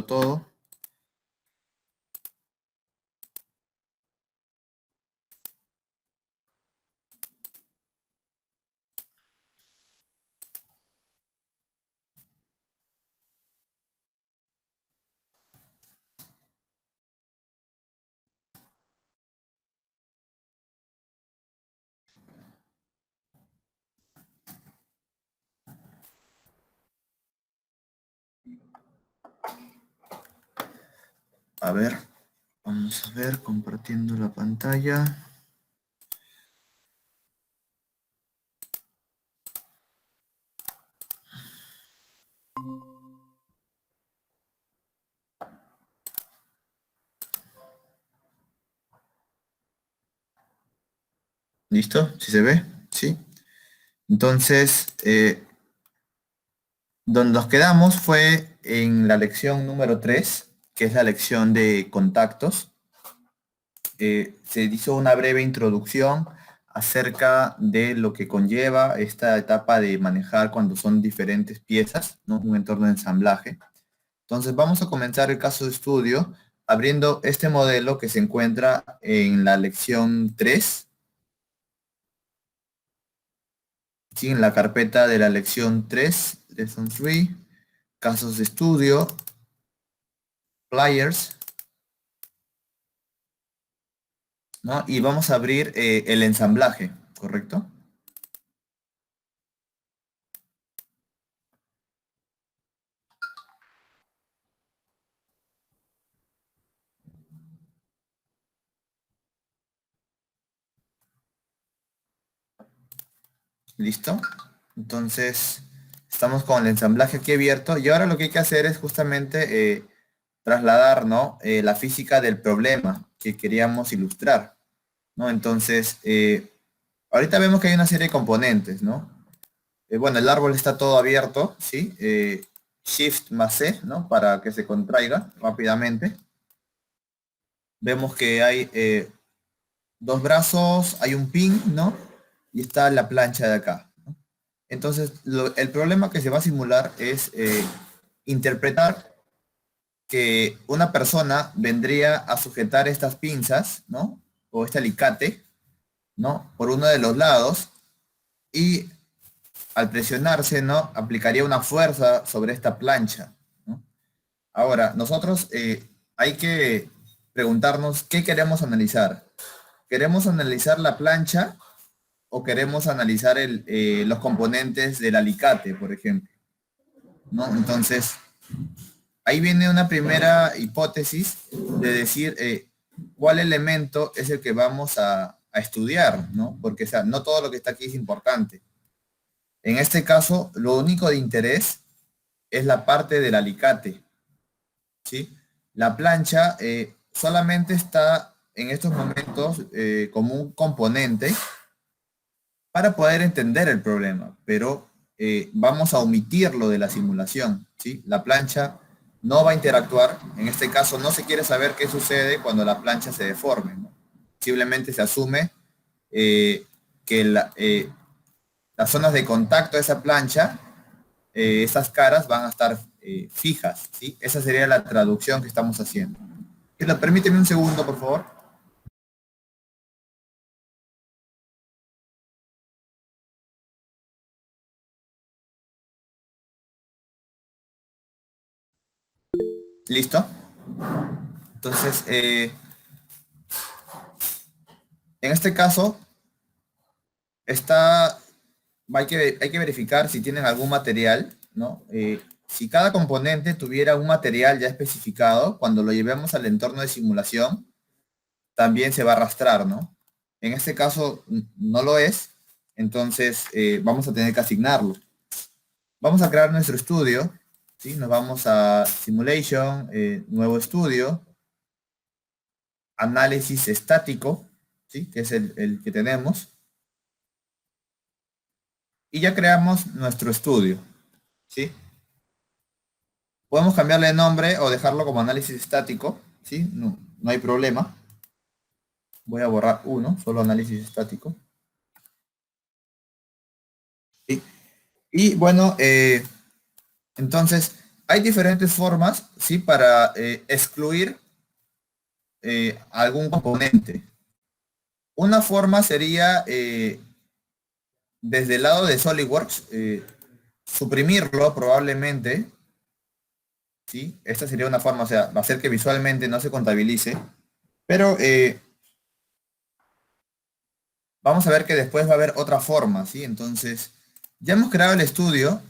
Todo. A ver, vamos a ver, compartiendo la pantalla. ¿Listo? ¿Sí se ve? Sí. Entonces, donde nos quedamos fue en la lección número 3, que es la lección de contactos. Se hizo una breve introducción acerca de lo que conlleva esta etapa de manejar cuando son diferentes piezas, ¿no? Un entorno de ensamblaje. Entonces vamos a comenzar el caso de estudio abriendo este modelo que se encuentra en la lección 3, ¿sí? En la carpeta de la lección 3, Lesson 3, casos de estudio, flyers, ¿no? Y vamos a abrir el ensamblaje, ¿correcto? ¿Listo? Entonces, estamos con el ensamblaje aquí abierto y ahora lo que hay que hacer es justamente trasladar, ¿no? La física del problema que queríamos ilustrar, ¿no? Entonces, ahorita vemos que hay una serie de componentes, ¿no? Bueno, el árbol está todo abierto, ¿sí? Shift más C, ¿no? Para que se contraiga rápidamente. Vemos que hay dos brazos, hay un pin, ¿no? Y está la plancha de acá. Entonces, el problema que se va a simular es interpretar que una persona vendría a sujetar estas pinzas, ¿no? O este alicate, ¿no? Por uno de los lados y al presionarse, ¿no? Aplicaría una fuerza sobre esta plancha, ¿no? Ahora, nosotros hay que preguntarnos qué queremos analizar. ¿Queremos analizar la plancha o queremos analizar los componentes del alicate, por ejemplo? ¿No? Entonces, ahí viene una primera hipótesis de decir cuál elemento es el que vamos a estudiar, ¿no? Porque, o sea, no todo lo que está aquí es importante. En este caso, lo único de interés es la parte del alicate, ¿sí? La plancha solamente está en estos momentos como un componente para poder entender el problema, pero vamos a omitirlo de la simulación, ¿sí? La plancha no va a interactuar, en este caso no se quiere saber qué sucede cuando la plancha se deforme, ¿no? Simplemente se asume eh, que las zonas de contacto de esa plancha, esas caras van a estar fijas, ¿sí? Esa sería la traducción que estamos haciendo. Permíteme un segundo, por favor. ¿Listo? Entonces, en este caso, está, hay que verificar si tienen algún material, ¿no? Si cada componente tuviera un material ya especificado, cuando lo llevemos al entorno de simulación, también se va a arrastrar, ¿no? En este caso no lo es, entonces vamos a tener que asignarlo. Vamos a crear nuestro estudio, ¿sí? Nos vamos a Simulation, nuevo estudio, análisis estático, ¿sí? Que es el que tenemos. Y ya creamos nuestro estudio, ¿sí? Podemos cambiarle de nombre o dejarlo como análisis estático, ¿sí? No, no hay problema. Voy a borrar uno, solo análisis estático. ¿Sí? Y bueno, entonces hay diferentes formas, ¿sí? Para excluir algún componente. Una forma sería, desde el lado de SolidWorks, suprimirlo probablemente, ¿sí? Esta sería una forma, o sea, va a hacer que visualmente no se contabilice, pero vamos a ver que después va a haber otra forma, ¿sí? Entonces, ya hemos creado el estudio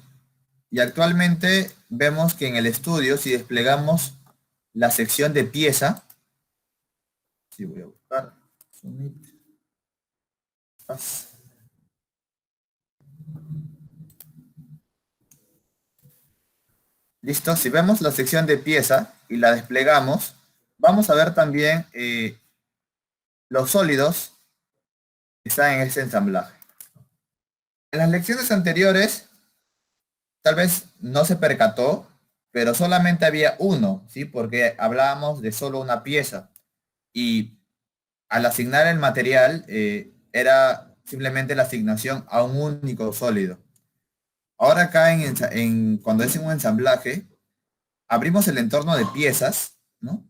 y actualmente vemos que en el estudio, si desplegamos la sección de pieza, sí, voy a buscar, Submit, as. Listo, si vemos la sección de pieza y la desplegamos, vamos a ver también los sólidos que están en este ensamblaje. En las lecciones anteriores, tal vez no se percató, pero solamente había uno, ¿sí? Porque hablábamos de solo una pieza. Y al asignar el material, era simplemente la asignación a un único sólido. Ahora acá cuando es en un ensamblaje, abrimos el entorno de piezas, ¿no?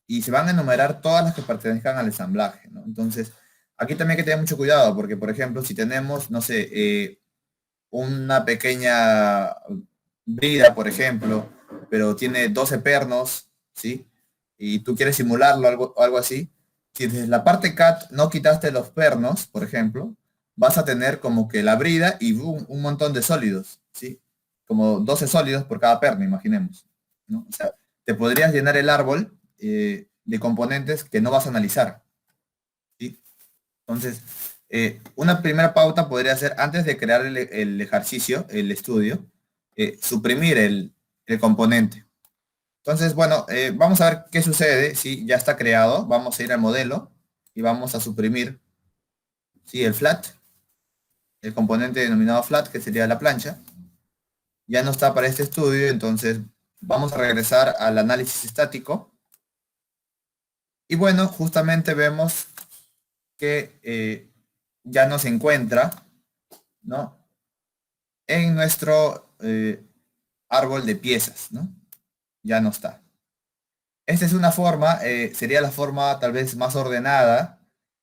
Y se van a enumerar todas las que pertenezcan al ensamblaje, ¿no? Entonces, aquí también hay que tener mucho cuidado, porque, por ejemplo, si tenemos, no sé, una pequeña brida, por ejemplo, pero tiene 12 pernos, ¿sí? Y tú quieres simularlo, algo así. Si desde la parte CAD no quitaste los pernos, por ejemplo, vas a tener como que la brida y un montón de sólidos, ¿sí? Como 12 sólidos por cada perno, imaginemos, ¿no? O sea, te podrías llenar el árbol de componentes que no vas a analizar, ¿sí? Entonces, una primera pauta podría ser, antes de crear el ejercicio, el estudio, suprimir el componente. Entonces, bueno, vamos a ver qué sucede si ya está creado. Vamos a ir al modelo y vamos a suprimir, ¿sí? El flat, el componente denominado flat, que sería la plancha. Ya no está para este estudio, entonces vamos a regresar al análisis estático. Y bueno, justamente vemos que ya no se encuentra, ¿no? En nuestro árbol de piezas, ¿no? Ya no está. Esta es una forma, sería la forma tal vez más ordenada,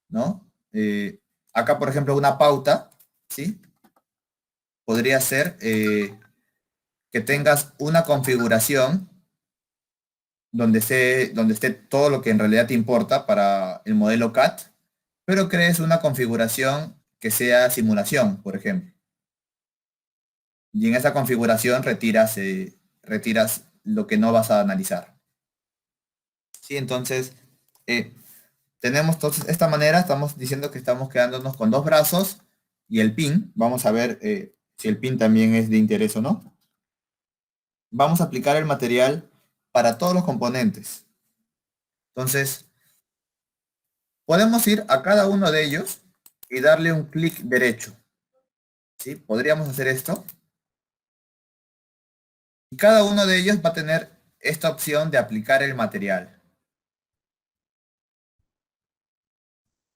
¿no? Acá, por ejemplo, una pauta, ¿sí? Podría ser que tengas una configuración donde esté todo lo que en realidad te importa para el modelo CAD, pero crees una configuración que sea simulación, por ejemplo. Y en esa configuración retiras lo que no vas a analizar. Sí, entonces eh, tenemos entonces esta manera, estamos diciendo que estamos quedándonos con dos brazos y el pin. Vamos a ver si el pin también es de interés o no. Vamos a aplicar el material para todos los componentes. Entonces, podemos ir a cada uno de ellos y darle un clic derecho. ¿Sí? Podríamos hacer esto. Y cada uno de ellos va a tener esta opción de aplicar el material.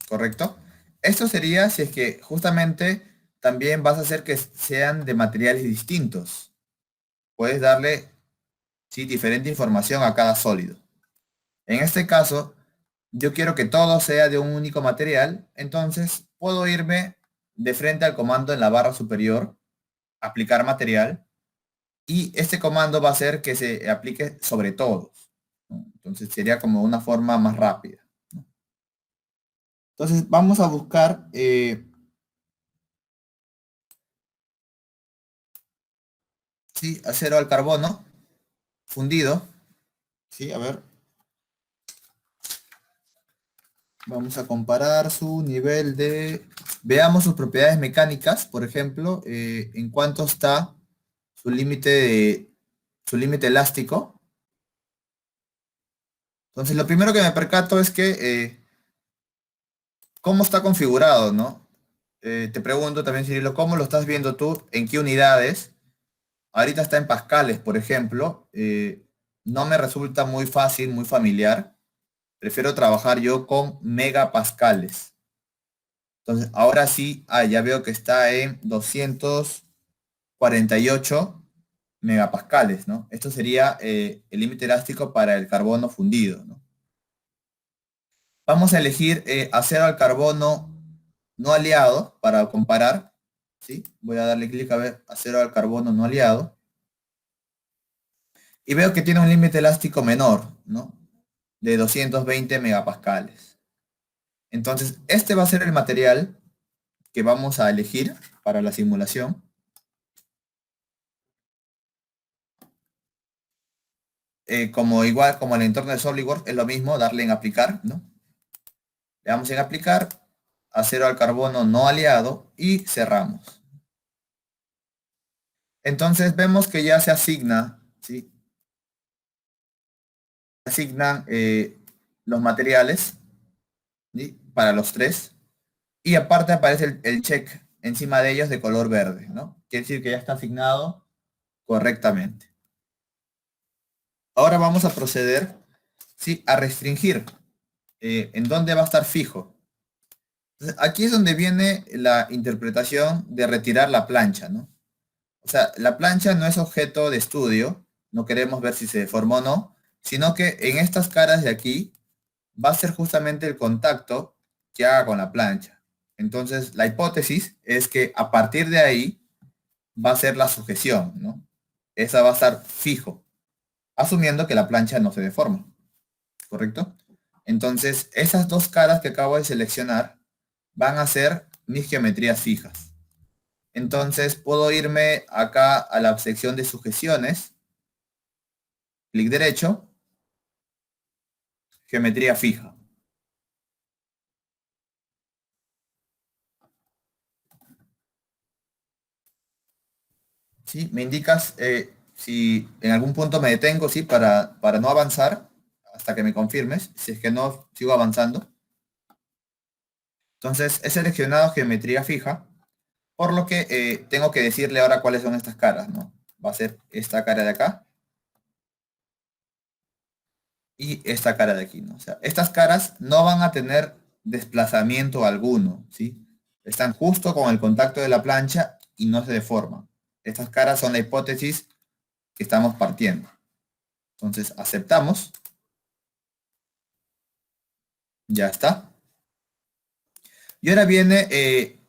¿Correcto? Esto sería si es que justamente también vas a hacer que sean de materiales distintos. Puedes darle, sí, diferente información a cada sólido. En este caso, yo quiero que todo sea de un único material, entonces puedo irme de frente al comando en la barra superior, aplicar material, y este comando va a hacer que se aplique sobre todos, ¿no? Entonces sería como una forma más rápida. Entonces vamos a buscar sí, acero al carbono fundido. Sí, a ver, vamos a comparar su nivel de... Veamos sus propiedades mecánicas, por ejemplo, en cuánto está su su límite elástico. Entonces, lo primero que me percato es que cómo está configurado, ¿no? Te pregunto también, Cirilo, ¿cómo lo estás viendo tú? ¿En qué unidades? Ahorita está en pascales, por ejemplo. No me resulta muy fácil, muy familiar. Prefiero trabajar yo con megapascales. Entonces, ahora sí, ya veo que está en 248 megapascales, ¿no? Esto sería el límite elástico para el carbono fundido, ¿no? Vamos a elegir acero al carbono no aliado para comparar, ¿sí? Voy a darle clic a ver acero al carbono no aliado y veo que tiene un límite elástico menor, ¿no? De 220 megapascales. Entonces, este va a ser el material que vamos a elegir para la simulación. Como igual como en el entorno de SolidWorks, es lo mismo, darle en aplicar, ¿no? Le damos en aplicar, acero al carbono no aliado y cerramos. Entonces vemos que ya se asigna, ¿sí? Se asignan los materiales, ¿sí? Para los tres. Y aparte aparece el check encima de ellos de color verde, ¿no? Quiere decir que ya está asignado correctamente. Ahora vamos a proceder, ¿sí? A restringir en dónde va a estar fijo. Entonces, aquí es donde viene la interpretación de retirar la plancha, ¿no? O sea, la plancha no es objeto de estudio, no queremos ver si se deformó o no, sino que en estas caras de aquí va a ser justamente el contacto que haga con la plancha. Entonces, la hipótesis es que a partir de ahí va a ser la sujeción, ¿no? Esa va a estar fijo, asumiendo que la plancha no se deforma, ¿correcto? Entonces, esas dos caras que acabo de seleccionar van a ser mis geometrías fijas. Entonces, puedo irme acá a la sección de sujeciones, clic derecho, geometría fija. ¿Sí? Me indicas si en algún punto me detengo, ¿sí? Para no avanzar hasta que me confirmes, si es que no sigo avanzando. Entonces, he seleccionado geometría fija, por lo que tengo que decirle ahora cuáles son estas caras, ¿no? Va a ser esta cara de acá y esta cara de aquí, ¿no? O sea, estas caras no van a tener desplazamiento alguno, ¿sí? Están justo con el contacto de la plancha y no se deforman. Estas caras son la hipótesis que estamos partiendo. Entonces, aceptamos. Ya está. Y ahora viene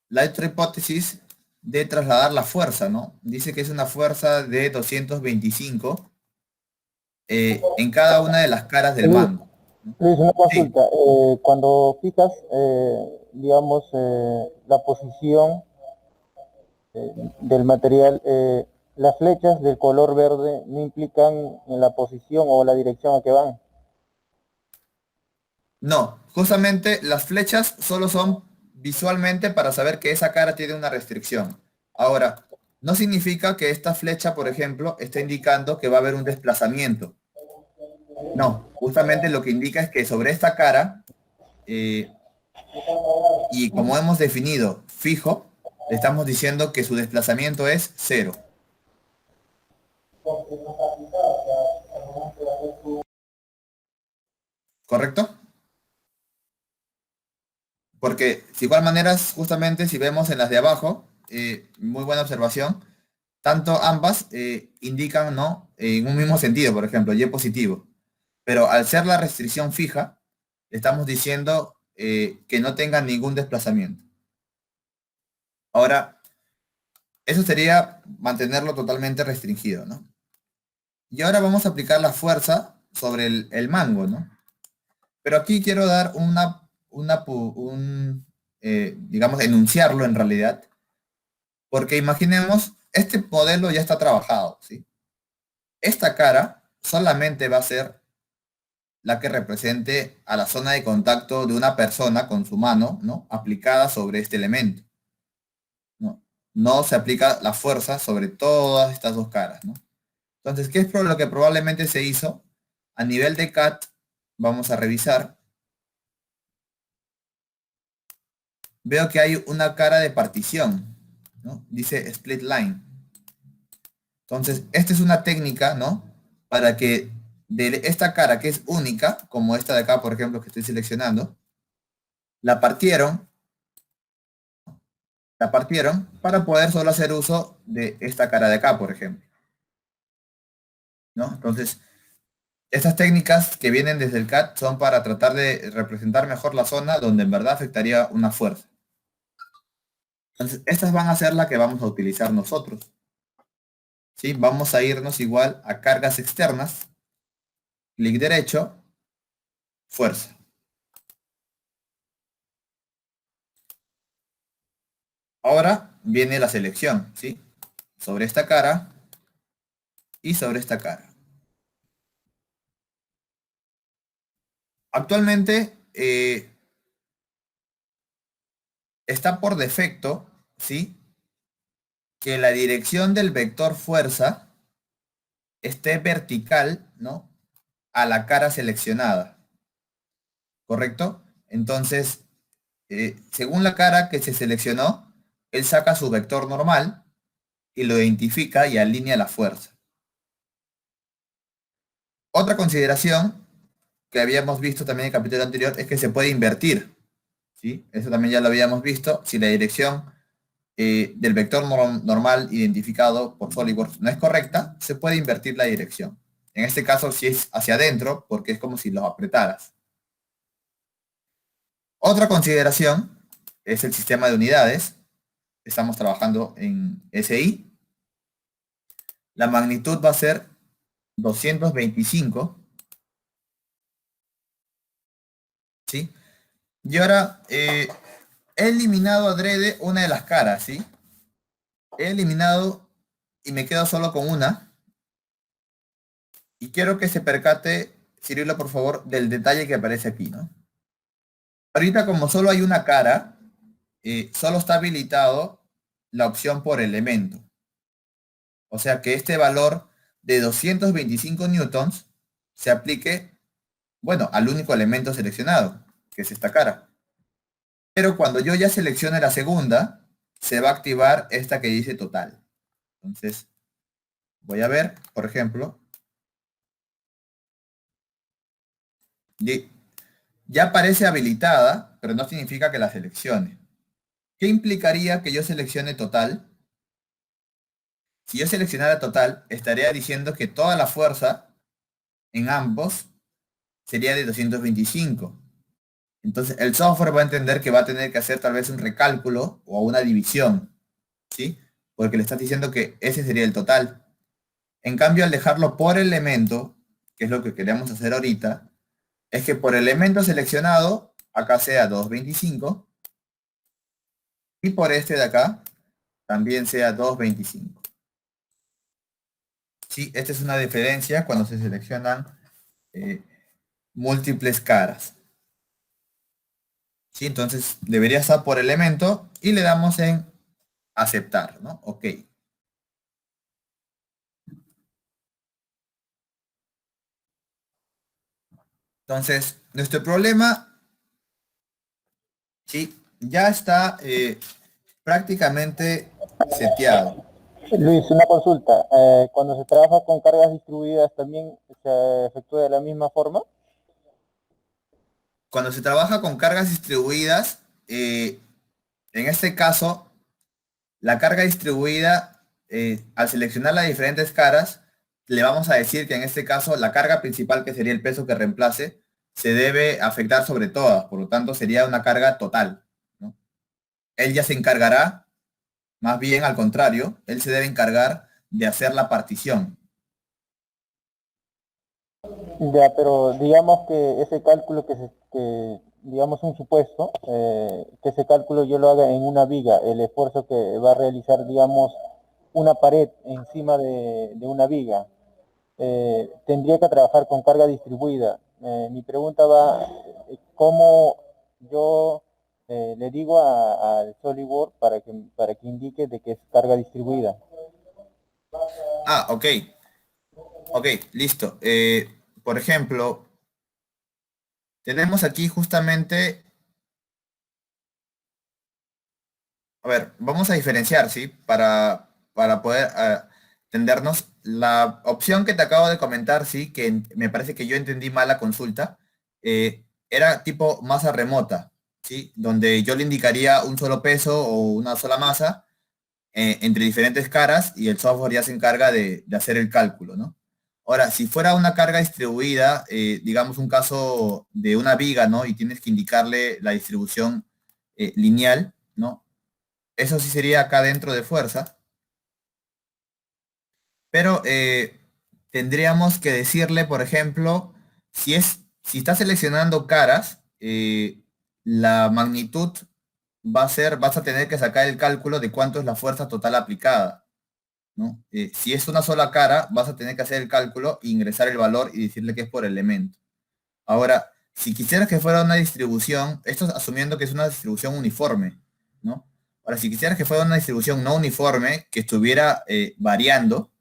la otra hipótesis de trasladar la fuerza, ¿no? Dice que es una fuerza de 225 en cada una de las caras del Luis, mango. Luis, una Sí, consulta. Cuando fijas, digamos, la posición del material, las flechas del color verde no implican en la posición o la dirección a que van. no, justamente las flechas solo son visualmente para saber que esa cara tiene una restricción. Ahora, no significa que esta flecha, por ejemplo, esté indicando que va a haber un desplazamiento. No, justamente lo que indica es que sobre esta cara, eh, y como hemos definido fijo, le estamos diciendo que su desplazamiento es cero, ¿correcto? Porque de igual manera, justamente si vemos en las de abajo, muy buena observación, tanto ambas indican, ¿no? En un mismo sentido, por ejemplo, Y positivo. Pero al ser la restricción fija, estamos diciendo que no tenga ningún desplazamiento. Ahora, eso sería mantenerlo totalmente restringido, ¿no? Y ahora vamos a aplicar la fuerza sobre el mango, ¿no? Pero aquí quiero dar digamos, enunciarlo en realidad, porque imaginemos, este modelo ya está trabajado, ¿sí? Esta cara solamente va a ser la que represente a la zona de contacto de una persona con su mano, ¿no? Aplicada sobre este elemento, ¿no? No se aplica la fuerza sobre todas estas dos caras, ¿no? Entonces, ¿qué es lo que probablemente se hizo? A nivel de CAT, vamos a revisar. Veo que hay una cara de partición, ¿no? Dice split line. Entonces, esta es una técnica, ¿no? Para que de esta cara que es única, como esta de acá, por ejemplo, que estoy seleccionando, la partieron la partieron para poder solo hacer uso de esta cara de acá, por ejemplo, ¿no? Entonces, estas técnicas que vienen desde el CAD son para tratar de representar mejor la zona donde en verdad afectaría una fuerza. Entonces, estas van a ser las que vamos a utilizar nosotros, ¿sí? Vamos a irnos igual a cargas externas, clic derecho, fuerza. Ahora viene la selección, ¿sí? Sobre esta cara y sobre esta cara. Actualmente está por defecto, ¿sí? Que la dirección del vector fuerza esté vertical, ¿no? A la cara seleccionada, ¿correcto? Entonces, según la cara que se seleccionó, él saca su vector normal y lo identifica y alinea la fuerza. Otra consideración que habíamos visto también en el capítulo anterior es que se puede invertir, ¿sí? Eso también ya lo habíamos visto. Si la dirección del vector normal identificado por SolidWorks no es correcta, se puede invertir la dirección. En este caso, si es hacia adentro, porque es como si los apretaras. Otra consideración es el sistema de unidades. Estamos trabajando en SI. La magnitud va a ser 225, ¿sí? Y ahora he eliminado adrede una de las caras, ¿sí? He eliminado y me quedo solo con una. Y quiero que se percate, Cirilo, por favor, del detalle que aparece aquí, ¿no? Ahorita como solo hay una cara, solo está habilitado la opción por elemento. O sea que este valor de 225 newtons se aplique, bueno, al único elemento seleccionado, que es esta cara. Pero cuando yo ya seleccione la segunda, se va a activar esta que dice total. Entonces, voy a ver, por ejemplo, ya aparece habilitada, pero no significa que la seleccione. ¿Qué implicaría que yo seleccione total? Si yo seleccionara total, estaría diciendo que toda la fuerza en ambos sería de 225. Entonces el software va a entender que va a tener que hacer tal vez un recálculo o una división, ¿sí? Porque le estás diciendo que ese sería el total. En cambio, al dejarlo por elemento, que es lo que queremos hacer ahorita, es que por elemento seleccionado, acá sea 225, y por este de acá, también sea 225. Sí, esta es una diferencia cuando se seleccionan eh, múltiples caras. ¿Sí? Entonces debería estar por elemento y le damos en aceptar, ¿no? Ok. Entonces, nuestro problema, sí, ya está prácticamente seteado. Luis, una consulta. Cuando se trabaja con cargas distribuidas, ¿también se efectúa de la misma forma? Cuando se trabaja con cargas distribuidas, en este caso, la carga distribuida, al seleccionar las diferentes caras, le vamos a decir que en este caso la carga principal, que sería el peso que reemplace, se debe afectar sobre todas, por lo tanto sería una carga total, ¿no? Él ya se encargará, más bien al contrario, él se debe encargar de hacer la partición. Ya, pero digamos que ese cálculo digamos un supuesto, que ese cálculo yo lo haga en una viga, el esfuerzo que va a realizar, digamos, una pared encima de una viga, tendría que trabajar con carga distribuida. Mi pregunta va, ¿cómo yo le digo al SolidWorks para que indique de que es carga distribuida? Ah, ok, ok, listo. Por ejemplo, tenemos aquí justamente, a ver, vamos a diferenciar, ¿sí? Para poder entendernos. La opción que te acabo de comentar, sí, que me parece que yo entendí mal la consulta, era tipo masa remota. ¿sí? Donde yo le indicaría un solo peso o una sola masa entre diferentes caras y el software ya se encarga de hacer el cálculo, ¿no? Ahora, si fuera una carga distribuida, digamos un caso de una viga, ¿no? Y tienes que indicarle la distribución lineal, ¿no? Eso sí sería acá dentro de fuerza, pero tendríamos que decirle, por ejemplo, si está seleccionando caras, la magnitud vas a tener que sacar el cálculo de cuánto es la fuerza total aplicada, ¿no? Si es una sola cara, vas a tener que hacer el cálculo, ingresar el valor y decirle que es por elemento. Ahora, si quisieras que fuera una distribución, esto es asumiendo que es una distribución uniforme, ¿no? Ahora, si quisieras que fuera una distribución no uniforme, que estuviera variando,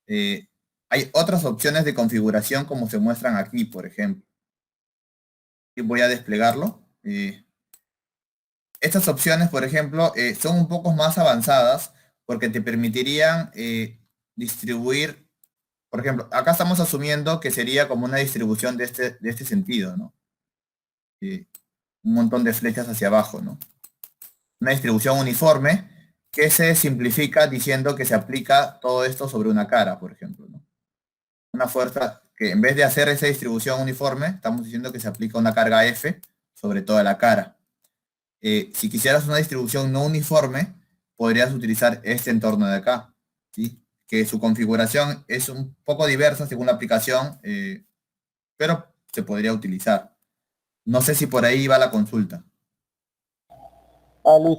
eh, hay otras opciones de configuración como se muestran aquí, por ejemplo. Y voy a desplegarlo. Estas opciones, por ejemplo, son un poco más avanzadas porque te permitirían distribuir, por ejemplo, acá estamos asumiendo que sería como una distribución de este sentido, ¿no? Eh, un montón de flechas hacia abajo, ¿no? Una distribución uniforme que se simplifica diciendo que se aplica todo esto sobre una cara, por ejemplo, ¿no? Una fuerza que en vez de hacer esa distribución uniforme, estamos diciendo que se aplica una carga F sobre toda la cara. Si quisieras una distribución no uniforme, podrías utilizar este entorno de acá, ¿sí? Que su configuración es un poco diversa según la aplicación, pero se podría utilizar. No sé si por ahí va la consulta. Ah, Luis,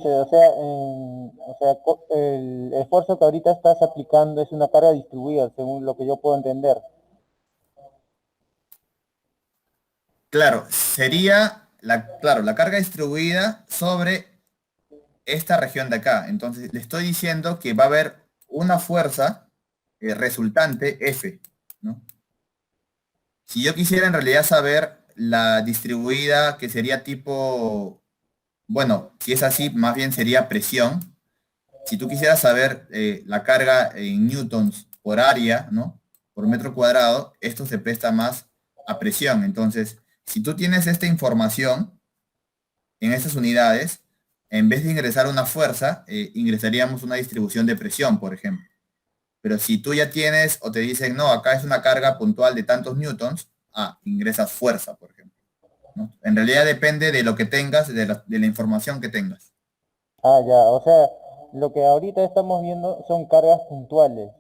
el esfuerzo que ahorita estás aplicando es una carga distribuida, según lo que yo puedo entender. Claro, sería claro, la carga distribuida sobre esta región de acá. Entonces, le estoy diciendo que va a haber una fuerza resultante F, ¿no? Si yo quisiera en realidad saber la distribuida que sería tipo, bueno, si es así, más bien sería presión. Si tú quisieras saber la carga en newtons por área, ¿no? Por metro cuadrado, esto se presta más a presión. Entonces, si tú tienes esta información en estas unidades, en vez de ingresar una fuerza, ingresaríamos una distribución de presión, por ejemplo. Pero si tú ya tienes o te dicen, no, acá es una carga puntual de tantos newtons, ingresas fuerza, por ejemplo, ¿no? En realidad depende de lo que tengas, de la información que tengas. Ah, ya, o sea, lo que ahorita estamos viendo son cargas puntuales.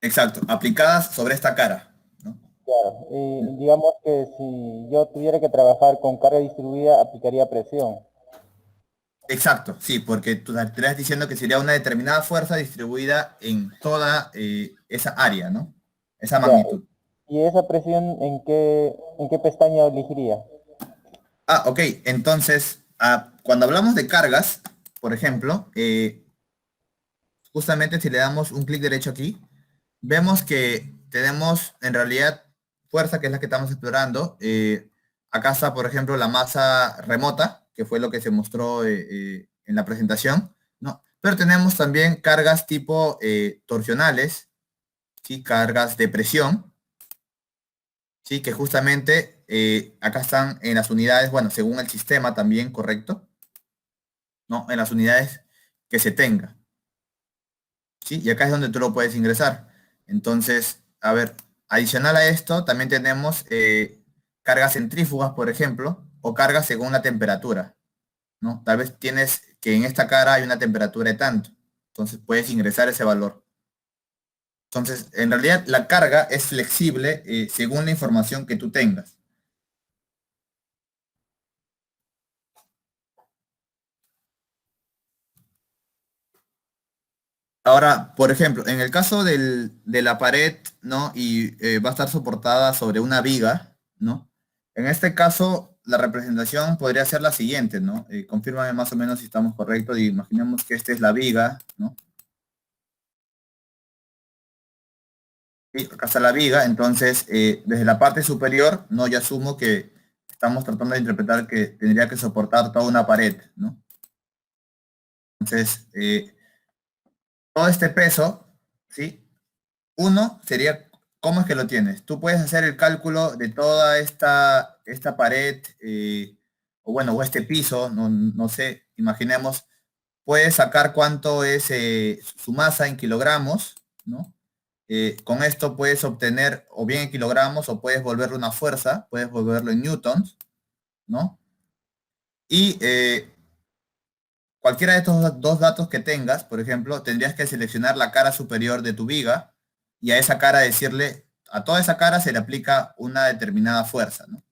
Exacto, aplicadas sobre esta cara, ¿no? Claro, y digamos que si yo tuviera que trabajar con carga distribuida, aplicaría presión. Exacto, sí, porque tú estarías diciendo que sería una determinada fuerza distribuida en toda esa área, ¿no? Esa Ya, magnitud. ¿y esa presión en qué pestaña elegiría? Ok, entonces, cuando hablamos de cargas, por ejemplo, justamente si le damos un clic derecho aquí, vemos que tenemos en realidad fuerza, que es la que estamos explorando. Acá está, por ejemplo, la masa remota, que fue lo que se mostró en la presentación, ¿no? Pero tenemos también cargas tipo torsionales, ¿sí? Cargas de presión, ¿sí? Que justamente acá están en las unidades, bueno, según el sistema también, correcto, ¿no? En las unidades que se tenga, ¿sí? Y acá es donde tú lo puedes ingresar. Entonces, a ver, adicional a esto, también tenemos cargas centrífugas, por ejemplo, o cargas según la temperatura, ¿no? Tal vez tienes que en esta cara hay una temperatura de tanto, entonces puedes ingresar ese valor. Entonces, en realidad, la carga es flexible según la información que tú tengas. Ahora, por ejemplo, en el caso de la pared, ¿no? Y va a estar soportada sobre una viga, ¿no? En este caso, la representación podría ser la siguiente, ¿no? Confírmame más o menos si estamos correctos y imaginemos que esta es la viga, ¿no? Y acá está la viga, entonces, desde la parte superior, ¿no? Yo asumo que estamos tratando de interpretar que tendría que soportar toda una pared, ¿no? Entonces, todo este peso, ¿sí? Uno sería, ¿cómo es que lo tienes? Tú puedes hacer el cálculo de toda esta pared, o bueno, o este piso, no sé, imaginemos, puedes sacar cuánto es su masa en kilogramos, ¿no? Con esto puedes obtener o bien en kilogramos o puedes volverlo una fuerza, puedes volverlo en newtons, ¿no? Y cualquiera de estos dos datos que tengas, por ejemplo, tendrías que seleccionar la cara superior de tu viga y a esa cara decirle, a toda esa cara se le aplica una determinada fuerza, ¿no?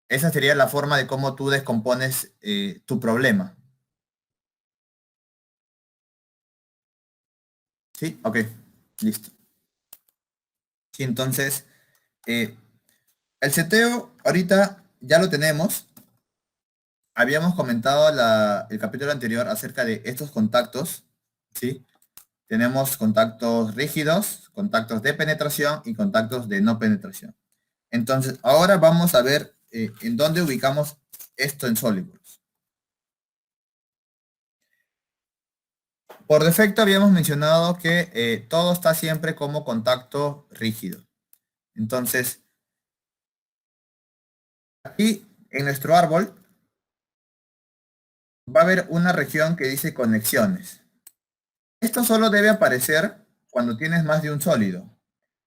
Esa sería la forma de cómo tú descompones tu problema. ¿Sí? Ok, listo. Sí, entonces, eh, el seteo ahorita ya lo tenemos. Habíamos comentado el capítulo anterior acerca de estos contactos, ¿sí? Tenemos contactos rígidos, contactos de penetración y contactos de no penetración. Entonces, ahora vamos a ver en dónde ubicamos esto en SolidWorks. Por defecto habíamos mencionado que todo está siempre como contacto rígido. Entonces, aquí en nuestro árbol va a haber una región que dice conexiones. Esto solo debe aparecer cuando tienes más de un sólido.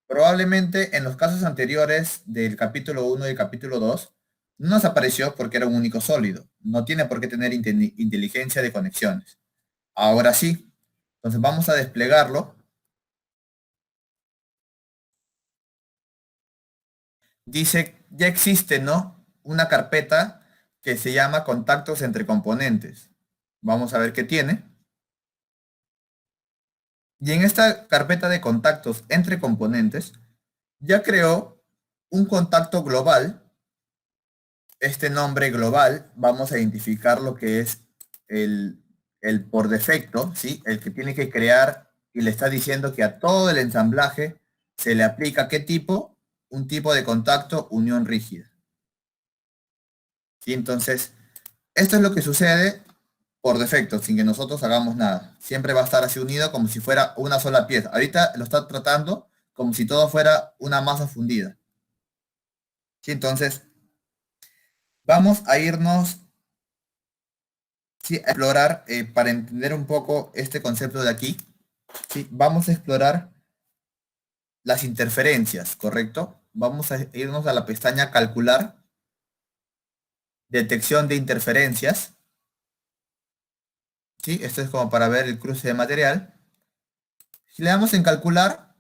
Probablemente en los casos anteriores del capítulo 1 y el capítulo 2 no nos apareció porque era un único sólido. No tiene por qué tener inteligencia de conexiones. Ahora sí. Entonces vamos a desplegarlo. Dice, ya existe, ¿no? Una carpeta que se llama contactos entre componentes. Vamos a ver qué tiene. Y en esta carpeta de contactos entre componentes, ya creó un contacto global. Este nombre global, vamos a identificar lo que es el, el por defecto, ¿sí? El que tiene que crear y le está diciendo que a todo el ensamblaje se le aplica ¿qué tipo? Un tipo de contacto unión rígida. ¿Sí? Entonces, esto es lo que sucede por defecto, sin que nosotros hagamos nada. Siempre va a estar así unido como si fuera una sola pieza. Ahorita lo está tratando como si todo fuera una masa fundida. ¿Sí? Entonces, vamos a irnos, sí, a explorar, para entender un poco este concepto de aquí, ¿sí? Vamos a explorar las interferencias, ¿correcto? Vamos a irnos a la pestaña calcular, detección de interferencias, ¿sí? Esto es como para ver el cruce de material. Si le damos en calcular,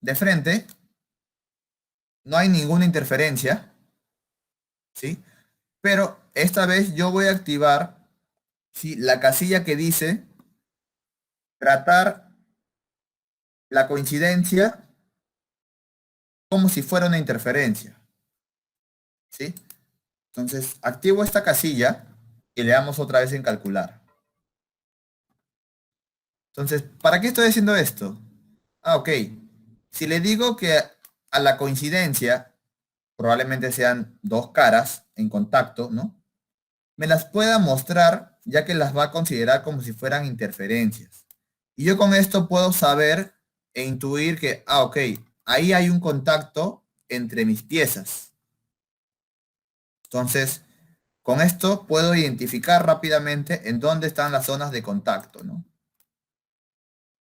de frente, no hay ninguna interferencia, ¿sí? Pero esta vez yo voy a activar, ¿sí? La casilla que dice tratar la coincidencia como si fuera una interferencia, ¿sí? Entonces, activo esta casilla y le damos otra vez en calcular. Entonces, ¿para qué estoy haciendo esto? Ah, ok. Si le digo que a la coincidencia probablemente sean dos caras en contacto, ¿no? Me las pueda mostrar ya que las va a considerar como si fueran interferencias. Y yo con esto puedo saber e intuir que, ah, ok, ahí hay un contacto entre mis piezas. Entonces, con esto puedo identificar rápidamente en dónde están las zonas de contacto, ¿no?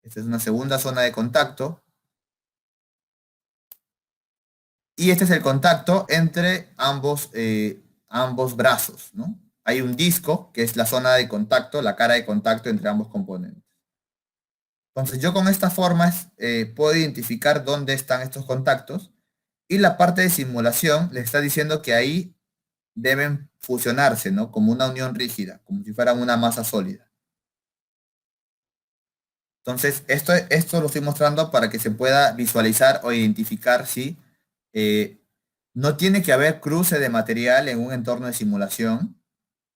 Esta es una segunda zona de contacto. Y este es el contacto entre ambos brazos, ¿no? Hay un disco, que es la zona de contacto, la cara de contacto entre ambos componentes. Entonces yo con estas formas puedo identificar dónde están estos contactos y la parte de simulación le está diciendo que ahí deben fusionarse, ¿no? Como una unión rígida, como si fueran una masa sólida. Entonces, esto lo estoy mostrando para que se pueda visualizar o identificar si no tiene que haber cruce de material en un entorno de simulación,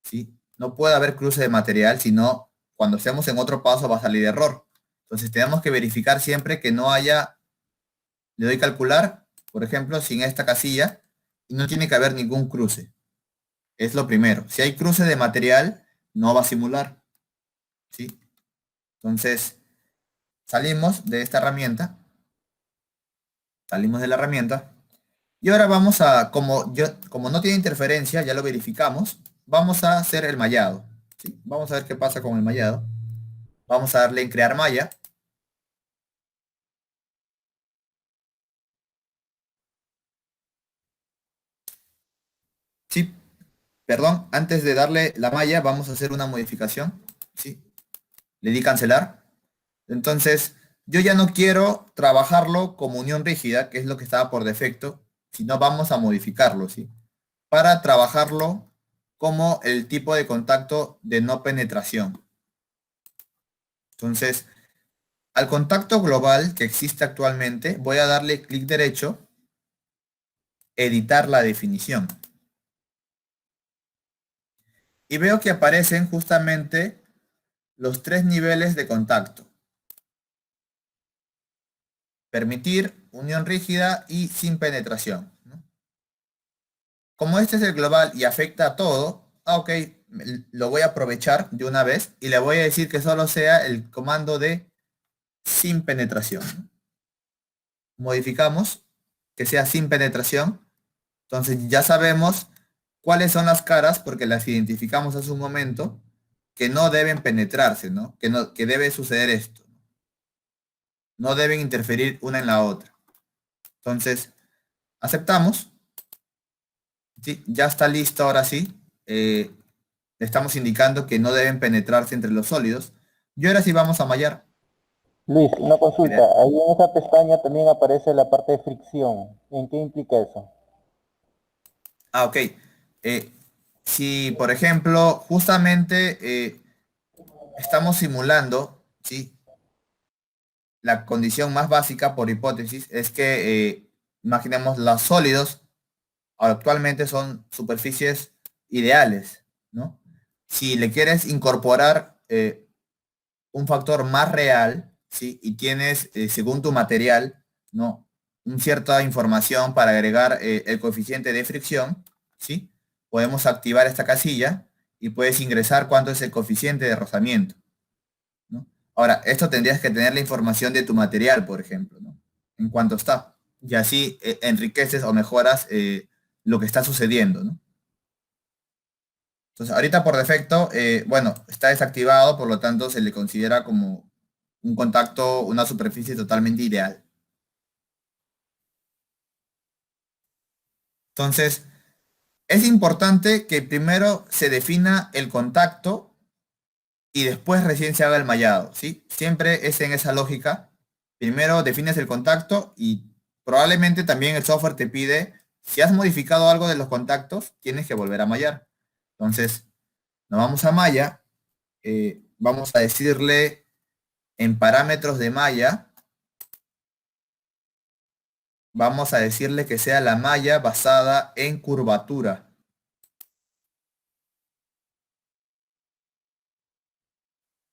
¿sí? No puede haber cruce de material, sino cuando estemos en otro paso va a salir error. Entonces, tenemos que verificar siempre que no haya, le doy calcular, por ejemplo, sin esta casilla, y no tiene que haber ningún cruce. Es lo primero. Si hay cruce de material, no va a simular, ¿sí? Entonces, salimos de esta herramienta, salimos de la herramienta Y ahora vamos a, como no tiene interferencia, ya lo verificamos, vamos a hacer el mallado. ¿Sí? Vamos a ver qué pasa con el mallado. Vamos a darle en crear malla. Sí, perdón, antes de darle la malla, vamos a hacer una modificación. Sí, le di cancelar. Entonces, yo ya no quiero trabajarlo como unión rígida, que es lo que estaba por defecto, sino vamos a modificarlo, ¿sí? Para trabajarlo como el tipo de contacto de no penetración. Entonces, al contacto global que existe actualmente, voy a darle clic derecho, editar la definición. Y veo que aparecen justamente los tres niveles de contacto. Permitir, unión rígida y sin penetración, ¿no? Como este es el global y afecta a todo, ok, lo voy a aprovechar de una vez y le voy a decir que solo sea el comando de sin penetración, ¿no? Modificamos que sea sin penetración. Entonces ya sabemos cuáles son las caras porque las identificamos hace un momento que no deben penetrarse, ¿no? Que debe suceder esto. No deben interferir una en la otra. Entonces, aceptamos. Sí, ya está listo ahora sí. Le estamos indicando que no deben penetrarse entre los sólidos. Y ahora sí vamos a mallar. Luis, una consulta. Mira. Ahí en esa pestaña también aparece la parte de fricción. ¿En qué implica eso? Ok. Eh, si, por ejemplo, justamente estamos simulando, ¿sí? La condición más básica por hipótesis es que, imaginemos, los sólidos actualmente son superficies ideales, ¿no? Si le quieres incorporar un factor más real, ¿sí? Y tienes, según tu material, ¿no? Un cierta información para agregar el coeficiente de fricción, ¿sí? Podemos activar esta casilla y puedes ingresar cuánto es el coeficiente de rozamiento, ¿no? Ahora, esto tendrías que tener la información de tu material, por ejemplo, ¿no? En cuanto está. Y así enriqueces o mejoras lo que está sucediendo, ¿no? Entonces, ahorita por defecto, bueno, está desactivado, por lo tanto se le considera como un contacto, una superficie totalmente ideal. Entonces, es importante que primero se defina el contacto y después recién se haga el mallado, ¿sí? Siempre es en esa lógica. Primero defines el contacto y probablemente también el software te pide, si has modificado algo de los contactos, tienes que volver a mallar. Entonces, nos vamos a malla, vamos a decirle en parámetros de malla, vamos a decirle que sea la malla basada en curvatura,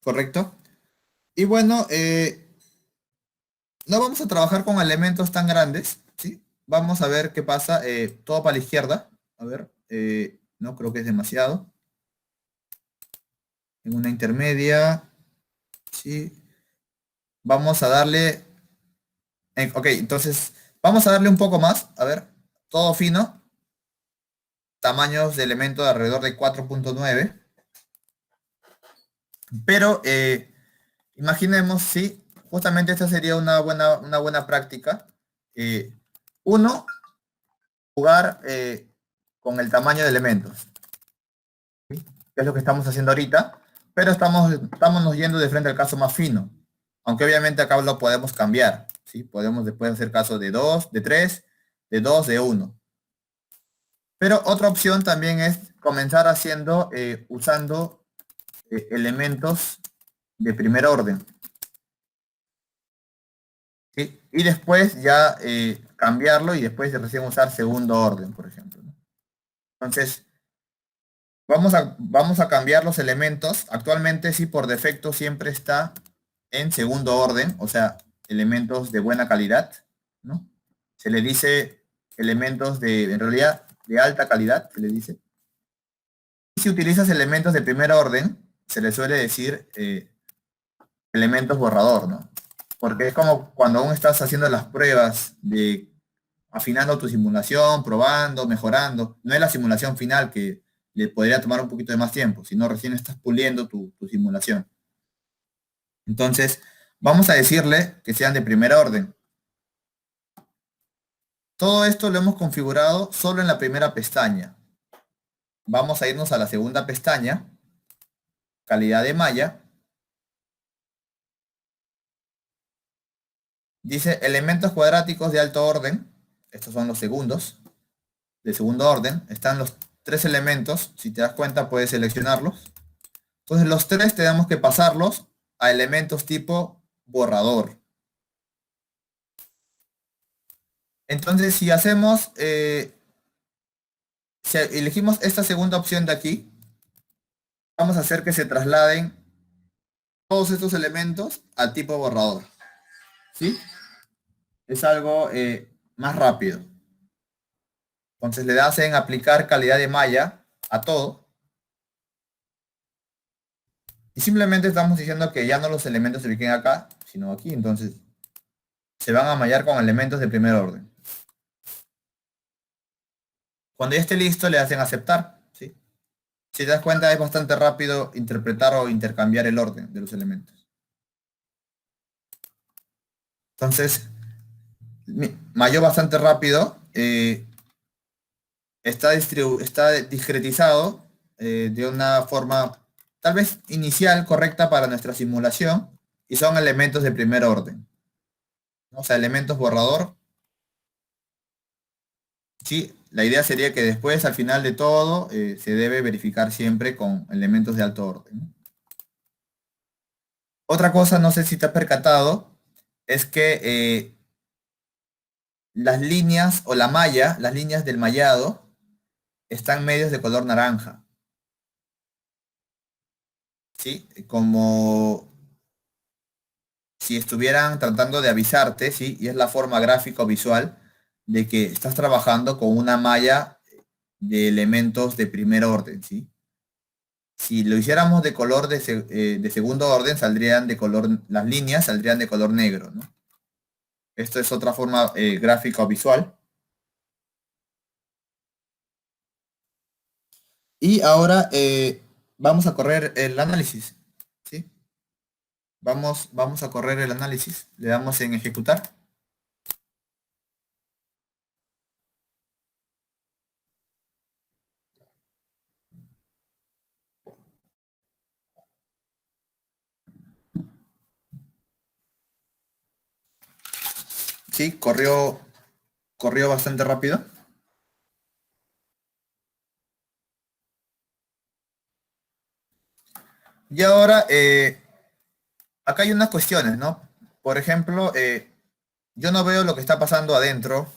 ¿correcto? Y bueno, no vamos a trabajar con elementos tan grandes, ¿sí? Vamos a ver qué pasa. Todo para la izquierda. A ver, no creo que es demasiado. En una intermedia, ¿sí? Vamos a darle... ok, entonces, vamos a darle un poco más. A ver, todo fino. Tamaños de elemento de alrededor de 4.9. Pero imaginemos, sí, justamente esta sería una buena práctica. Uno, jugar con el tamaño de elementos, ¿sí? Que es lo que estamos haciendo ahorita, pero estamos yendo de frente al caso más fino, aunque obviamente acá lo podemos cambiar, ¿sí? Podemos después hacer caso de 2, de 3, de 2, de 1. Pero otra opción también es comenzar haciendo, usando elementos de primer orden, ¿sí? Y después ya cambiarlo y después recién usar segundo orden, por ejemplo, ¿no? Entonces, vamos a cambiar los elementos. Actualmente sí, por defecto siempre está en segundo orden, o sea, elementos de buena calidad, ¿no? Se le dice elementos en realidad, de alta calidad, se le dice. Y si utilizas elementos de primer orden, se le suele decir elementos borrador, ¿no? Porque es como cuando aún estás haciendo las pruebas de afinando tu simulación, probando, mejorando. No es la simulación final que le podría tomar un poquito de más tiempo, sino recién estás puliendo tu simulación. Entonces, vamos a decirle que sean de primer orden. Todo esto lo hemos configurado solo en la primera pestaña. Vamos a irnos a la segunda pestaña, calidad de malla. Dice elementos cuadráticos de alto orden. Estos son los segundos, de segundo orden. Están los tres elementos. Si te das cuenta, puedes seleccionarlos. Entonces, los tres tenemos que pasarlos a elementos tipo borrador. Entonces, si hacemos, si elegimos esta segunda opción de aquí, vamos a hacer que se trasladen todos estos elementos al tipo borrador. ¿Sí? Es algo más rápido. Entonces le das en aplicar calidad de malla a todo. Y simplemente estamos diciendo que ya no los elementos se ubiquen acá, sino aquí. Entonces se van a mallar con elementos de primer orden. Cuando ya esté listo, le hacen aceptar. ¿Sí? Si te das cuenta, es bastante rápido interpretar o intercambiar el orden de los elementos. Entonces, malló bastante rápido. Está discretizado de una forma tal vez inicial correcta para nuestra simulación y son elementos de primer orden. ¿No? O sea, elementos borrador. Sí, la idea sería que después, al final de todo, se debe verificar siempre con elementos de alto orden. ¿No? Otra cosa, no sé si te has percatado, es que las líneas o la malla, las líneas del mallado, están medios de color naranja. ¿Sí? Como si estuvieran tratando de avisarte, ¿sí? Y es la forma gráfica o visual de que estás trabajando con una malla de elementos de primer orden, ¿sí? Si lo hiciéramos de color de segundo orden, saldrían de color, las líneas saldrían de color negro, ¿no? Esto es otra forma gráfica o visual. Y ahora vamos a correr el análisis, ¿sí? Vamos a correr el análisis. Le damos en ejecutar. Sí, corrió bastante rápido. Y ahora, acá hay unas cuestiones, ¿no? Por ejemplo, yo no veo lo que está pasando adentro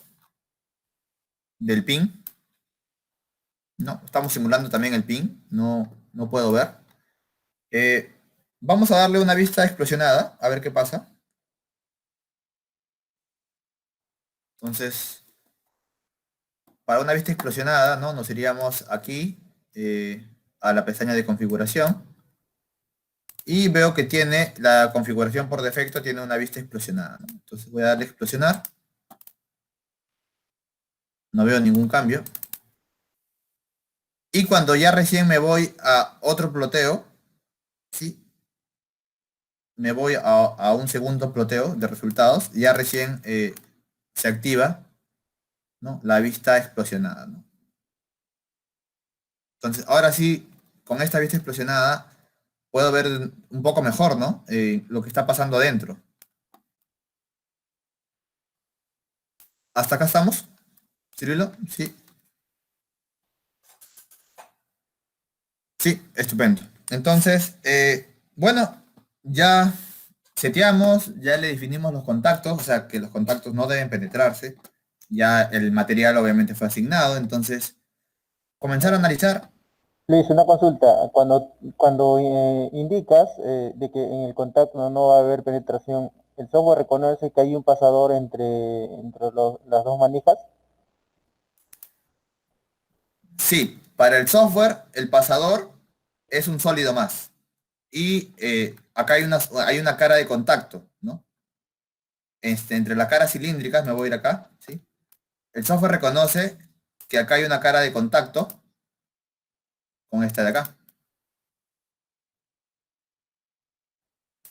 del pin, ¿no? Estamos simulando también el pin, no puedo ver. Eh, Vamos a darle una vista explosionada, a ver qué pasa. Entonces, para una vista explosionada, ¿no? Nos iríamos aquí a la pestaña de configuración. Y veo que tiene la configuración por defecto, tiene una vista explosionada, ¿no? Entonces voy a darle a explosionar. No veo ningún cambio. Y cuando ya recién me voy a otro ploteo, ¿sí? Me voy a un segundo ploteo de resultados, ya recién se activa, ¿no? La vista explosionada, ¿no? Entonces, ahora sí, con esta vista explosionada, puedo ver un poco mejor, ¿no? Lo que está pasando adentro. ¿Hasta acá estamos? ¿Cirilo? Sí. Sí, estupendo. Entonces, bueno, ya seteamos, ya le definimos los contactos, o sea que los contactos no deben penetrarse. Ya el material obviamente fue asignado, entonces comenzar a analizar. Liz, una consulta. Cuando indicas de que en el contacto no va a haber penetración, ¿el software reconoce que hay un pasador entre las dos manijas? Sí, para el software, el pasador es un sólido más. Y acá hay una cara de contacto, ¿no? Entre las caras cilíndricas, me voy a ir acá, ¿sí? El software reconoce que acá hay una cara de contacto con esta de acá.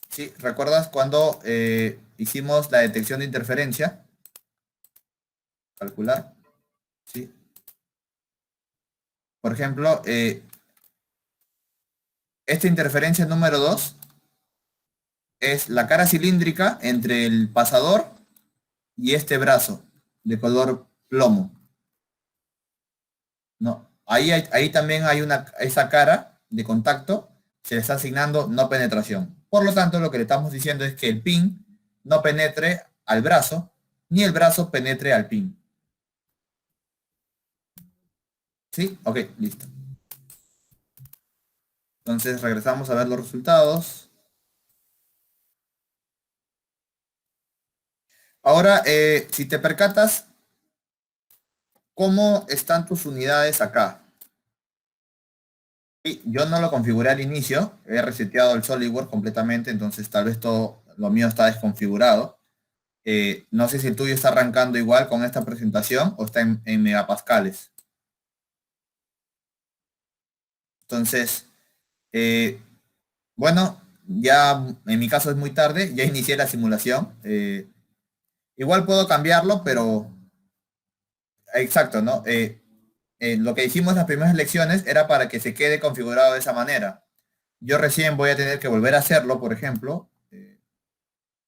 ¿Sí? ¿Recuerdas cuando hicimos la detección de interferencia? Calcular. ¿Sí? Por ejemplo, esta interferencia número 2 es la cara cilíndrica entre el pasador y este brazo de color plomo. ¿No? Ahí también hay esa cara de contacto, se le está asignando no penetración. Por lo tanto, lo que le estamos diciendo es que el pin no penetre al brazo, ni el brazo penetre al pin. ¿Sí? Ok, listo. Entonces regresamos a ver los resultados. Ahora, si te percatas, ¿cómo están tus unidades acá? Sí, yo no lo configuré al inicio, he reseteado el SolidWorks completamente, entonces tal vez todo lo mío está desconfigurado. No sé si el tuyo está arrancando igual con esta presentación o está en megapascales. Entonces, eh, bueno, ya en mi caso es muy tarde, ya inicié la simulación. Igual puedo cambiarlo, pero exacto, ¿no? Lo que hicimos en las primeras lecciones era para que se quede configurado de esa manera. Yo recién voy a tener que volver a hacerlo, por ejemplo.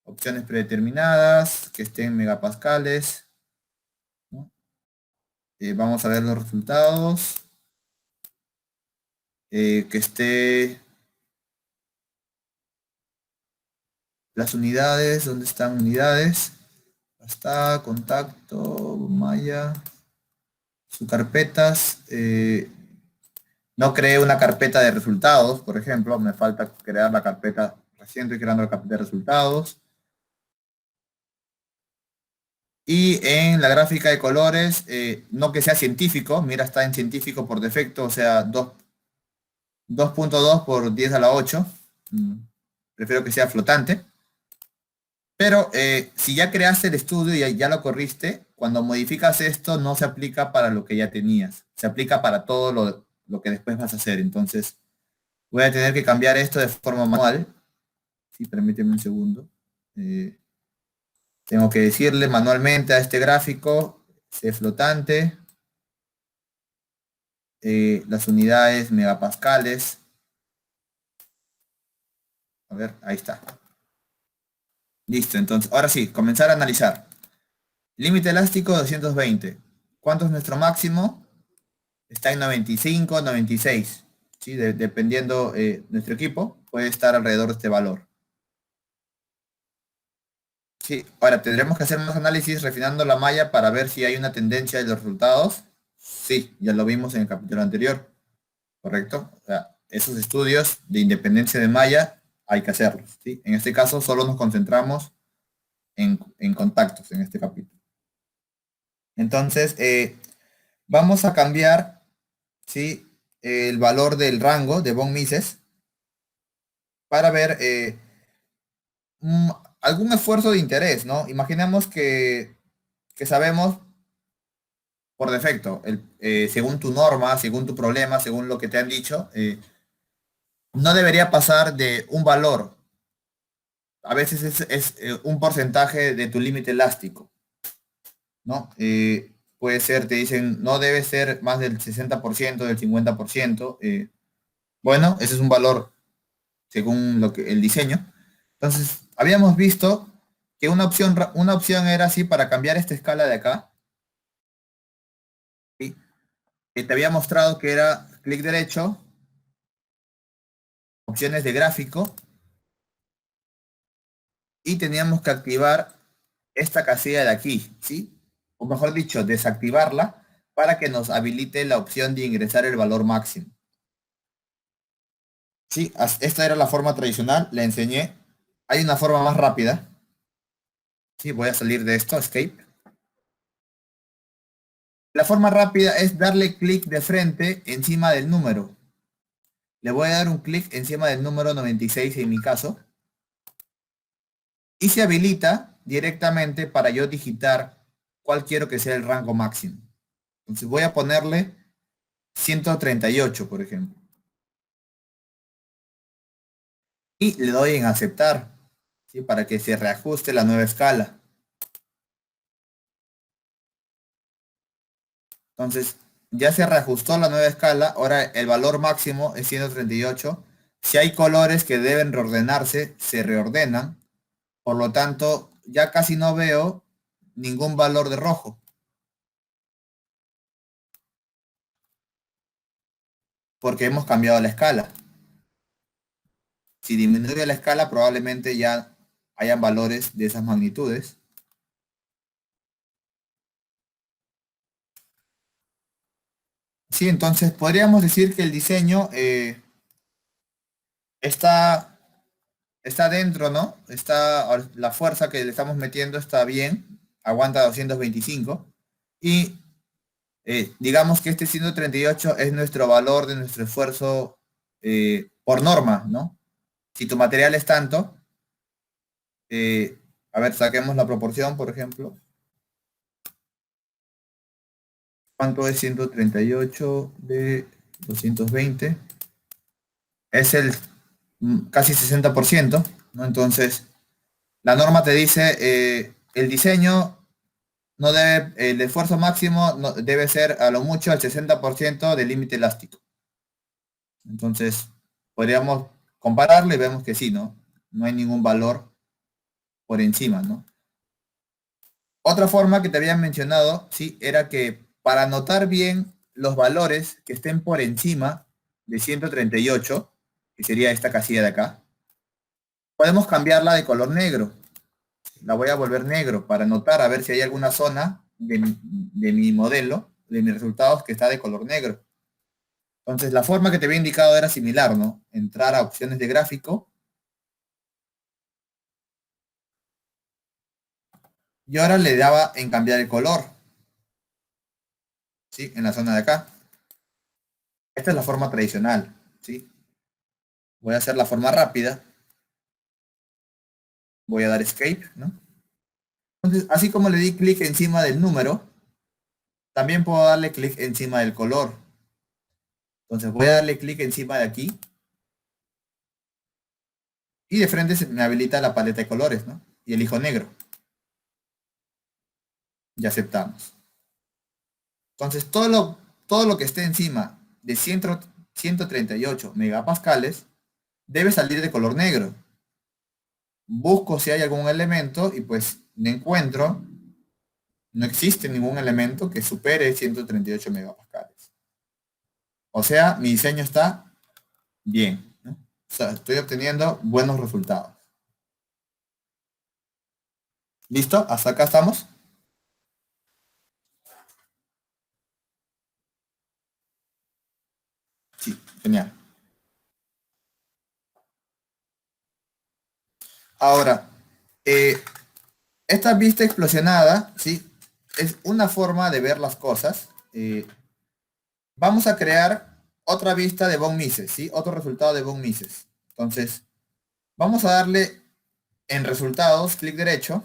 Opciones predeterminadas, que estén en megapascales, ¿no? Vamos a ver los resultados. Que esté las unidades, ¿dónde están unidades? Está contacto, malla, sus carpetas. No creé una carpeta de resultados, por ejemplo, me falta crear la carpeta, recién estoy creando la carpeta de resultados. Y en la gráfica de colores, no que sea científico, mira, está en científico por defecto, o sea, 2.2 por 10 a la 8. Mm, Prefiero que sea flotante. Pero si ya creaste el estudio y ya lo corriste, cuando modificas esto no se aplica para lo que ya tenías. Se aplica para todo lo que después vas a hacer. Entonces, voy a tener que cambiar esto de forma manual. Sí, permíteme un segundo. Eh, Tengo que decirle manualmente a este gráfico, C flotante, las unidades megapascales. A ver, ahí está. Listo, entonces, ahora sí, comenzar a analizar. Límite elástico 220. ¿Cuánto es nuestro máximo? Está en 95, 96. ¿Sí? Dependiendo nuestro equipo, puede estar alrededor de este valor. Sí, ahora tendremos que hacer más análisis refinando la malla para ver si hay una tendencia de los resultados. Sí, ya lo vimos en el capítulo anterior, ¿correcto? O sea, esos estudios de independencia de malla hay que hacerlos. ¿Sí? En este caso solo nos concentramos en contactos en este capítulo. Entonces, vamos a cambiar, ¿sí? El valor del rango de von Mises para ver mm, algún esfuerzo de interés, ¿no? Imaginemos que sabemos por defecto, según tu norma, según tu problema, según lo que te han dicho, no debería pasar de un valor. A veces es un porcentaje de tu límite elástico, ¿no? Puede ser, te dicen, no debe ser más del 60%, del 50%. Bueno, ese es un valor según el diseño. Entonces, habíamos visto que una opción era así para cambiar esta escala de acá, ¿sí? Que te había mostrado que era clic derecho, opciones de gráfico, y teníamos que activar esta casilla de aquí, ¿sí? O mejor dicho, desactivarla para que nos habilite la opción de ingresar el valor máximo. Sí, esta era la forma tradicional, le enseñé. Hay una forma más rápida. Sí, voy a salir de esto, escape. La forma rápida es darle clic de frente encima del número. Le voy a dar un clic encima del número 96 en mi caso. Y se habilita directamente para yo digitar cuál quiero que sea el rango máximo. Entonces voy a ponerle 138, por ejemplo. Y le doy en aceptar, ¿sí? Para que se reajuste la nueva escala. Entonces, ya se reajustó la nueva escala, ahora el valor máximo es 138. Si hay colores que deben reordenarse, se reordenan. Por lo tanto, ya casi no veo ningún valor de rojo, porque hemos cambiado la escala. Si disminuye la escala, probablemente ya hayan valores de esas magnitudes. Sí, entonces podríamos decir que el diseño está, está dentro, ¿no? La fuerza que le estamos metiendo está bien, aguanta 225. Y digamos que este 138 es nuestro valor de nuestro esfuerzo por norma, ¿no? Si tu material es tanto, a ver, saquemos la proporción, por ejemplo. ¿Cuánto es 138 de 220? Es el casi 60%, ¿no? Entonces, la norma te dice, el diseño no debe, el esfuerzo máximo debe ser a lo mucho el 60% del límite elástico. Entonces, podríamos compararlo y vemos que sí, ¿no? No hay ningún valor por encima, ¿no? Otra forma que te habían mencionado, sí, era que para anotar bien los valores que estén por encima de 138, que sería esta casilla de acá, podemos cambiarla de color negro. La voy a volver negro para anotar a ver si hay alguna zona de mi modelo, de mis resultados, que está de color negro. Entonces, la forma que te había indicado era similar, ¿no? Entrar a opciones de gráfico y ahora le daba en cambiar el color, ¿sí? En la zona de acá. Esta es la forma tradicional, ¿sí? Voy a hacer la forma rápida. Voy a dar escape, ¿no? Entonces, así como le di clic encima del número, también puedo darle clic encima del color. Entonces voy a darle clic encima de aquí y de frente se me habilita la paleta de colores, ¿no? Y elijo negro. Y aceptamos. Entonces todo lo que esté encima de 138 megapascales debe salir de color negro. Busco si hay algún elemento y pues no encuentro, no existe ningún elemento que supere 138 megapascales. O sea, mi diseño está bien, ¿no? O sea, estoy obteniendo buenos resultados. ¿Listo? ¿Hasta acá estamos? Sí, genial. Ahora, eh, esta vista explosionada, ¿sí? Es una forma de ver las cosas. Vamos a crear otra vista de von Mises, ¿sí? Otro resultado de von Mises. Entonces, vamos a darle en resultados, clic derecho,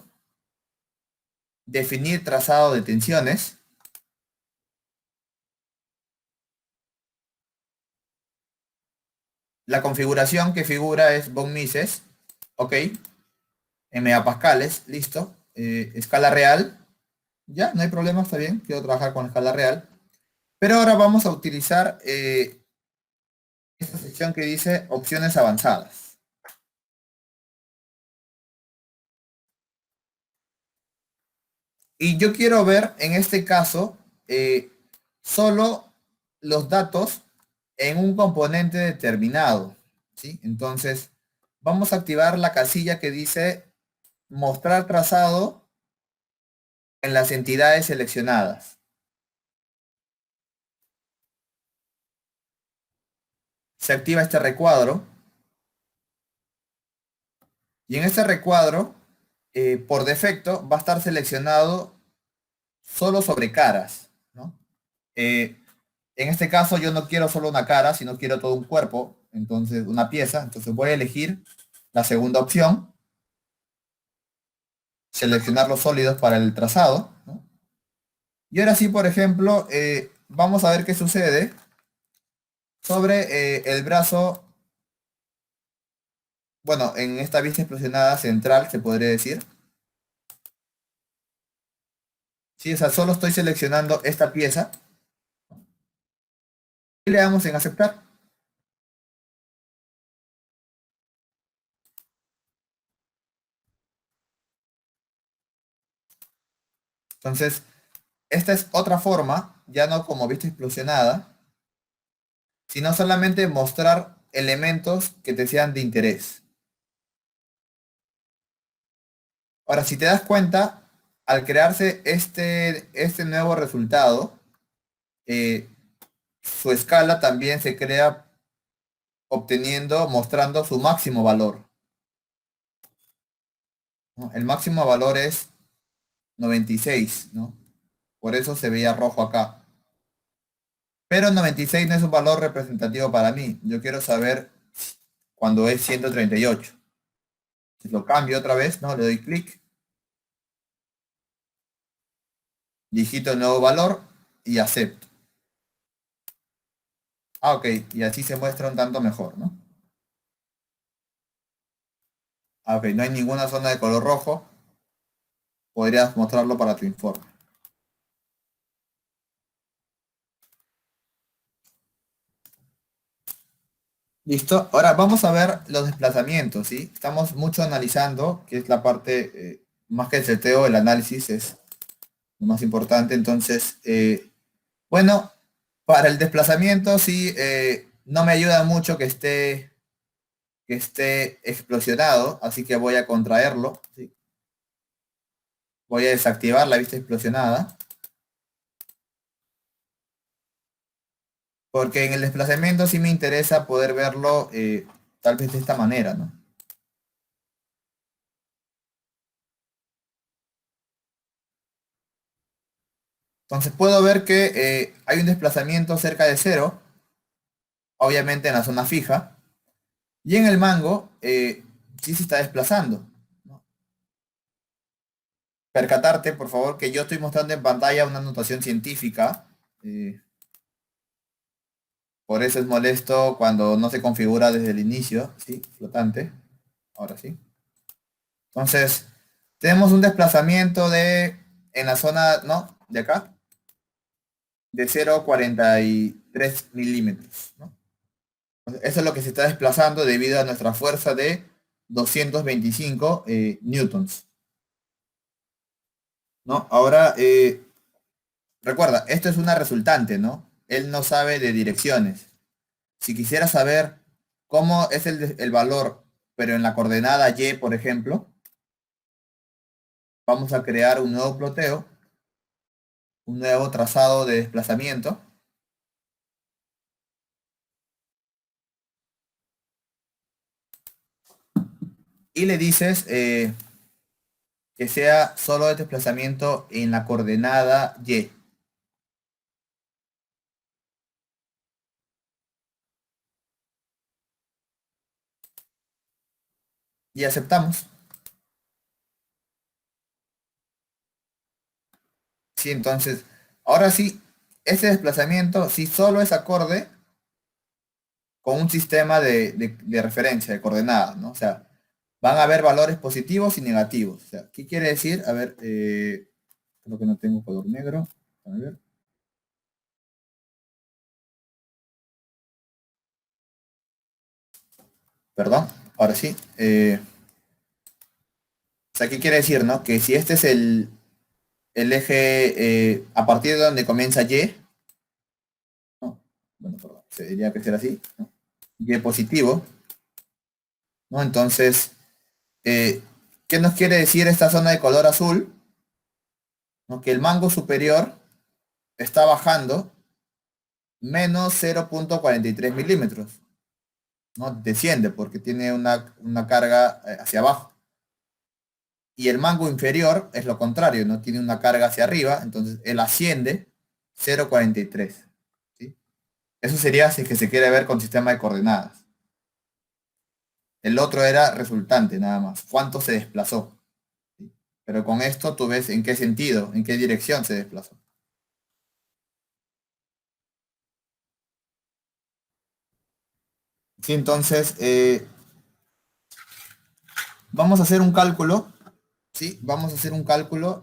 definir trazado de tensiones. La configuración que figura es von Mises, ok, en megapascales, listo. Escala real, ya, no hay problema, está bien, quiero trabajar con escala real. Pero ahora vamos a utilizar esta sección que dice opciones avanzadas. Y yo quiero ver, en este caso, solo los datos en un componente determinado, ¿sí? Entonces, vamos a activar la casilla que dice mostrar trazado en las entidades seleccionadas. Se activa este recuadro y en este recuadro, por defecto, va a estar seleccionado solo sobre caras, ¿no? Eh, en este caso yo no quiero solo una cara, sino quiero todo un cuerpo, entonces una pieza, entonces voy a elegir la segunda opción, seleccionar los sólidos para el trazado, ¿no? Y ahora sí, por ejemplo, vamos a ver qué sucede sobre el brazo, bueno, en esta vista explosionada central, se podría decir. Sí, o sea, solo estoy seleccionando esta pieza y le damos en aceptar. Entonces, esta es otra forma, ya no como vista explosionada, sino solamente mostrar elementos que te sean de interés. Ahora, si te das cuenta, al crearse este nuevo resultado, eh, su escala también se crea obteniendo, mostrando su máximo valor, ¿no? El máximo valor es 96, ¿no? Por eso se veía rojo acá. Pero 96 no es un valor representativo para mí. Yo quiero saber cuando es 138. Si lo cambio otra vez, ¿no? Le doy clic, digito el nuevo valor y acepto. Ah, ok, y así se muestra un tanto mejor, ¿no? Ah, ok, no hay ninguna zona de color rojo. Podrías mostrarlo para tu informe. Listo. Ahora vamos a ver los desplazamientos, ¿sí? Estamos mucho analizando, que es la parte, más que el seteo, el análisis es lo más importante. Entonces, bueno, para el desplazamiento sí, no me ayuda mucho que esté explosionado, así que voy a contraerlo, ¿sí? Voy a desactivar la vista explosionada, porque en el desplazamiento sí me interesa poder verlo tal vez de esta manera, ¿no? Entonces puedo ver que hay un desplazamiento cerca de cero, obviamente en la zona fija, y en el mango sí se está desplazando, ¿no? Percatarte, por favor, que yo estoy mostrando en pantalla una notación científica. eh, por eso es molesto cuando no se configura desde el inicio, ¿sí? Flotante. Ahora sí. Entonces, tenemos un desplazamiento en la zona, ¿no? De acá, de 0,43 milímetros, ¿no? Eso es lo que se está desplazando debido a nuestra fuerza de 225 newtons, ¿no? Ahora, recuerda, esto es una resultante, ¿no? Él no sabe de direcciones. Si quisiera saber cómo es el valor, pero en la coordenada y, por ejemplo, vamos a crear un nuevo ploteo, un nuevo trazado de desplazamiento, y le dices que sea solo de desplazamiento en la coordenada y. Y aceptamos. Sí, entonces, ahora sí, ese desplazamiento sí solo es acorde con un sistema de referencia, de coordenadas, ¿no? O sea, van a haber valores positivos y negativos. O sea, ¿qué quiere decir? A ver, creo que no tengo color negro. A ver, perdón, ahora sí. O sea, ¿qué quiere decir, no? Que si este es el eje a partir de donde comienza Y, ¿no? Bueno, perdón, se diría que será así, ¿no? Y positivo, ¿no? Entonces, eh, ¿qué nos quiere decir esta zona de color azul? ¿No? Que el mango superior está bajando menos 0,43 milímetros, ¿no? Desciende porque tiene una carga hacia abajo. Y el mango inferior es lo contrario, ¿no? Tiene una carga hacia arriba, entonces él asciende 0,43, ¿sí? Eso sería si es que se quiere ver con sistema de coordenadas. El otro era resultante, nada más. ¿Cuánto se desplazó? ¿Sí? Pero con esto tú ves en qué sentido, en qué dirección se desplazó. Sí, entonces, vamos a hacer un cálculo. Sí, vamos a hacer un cálculo.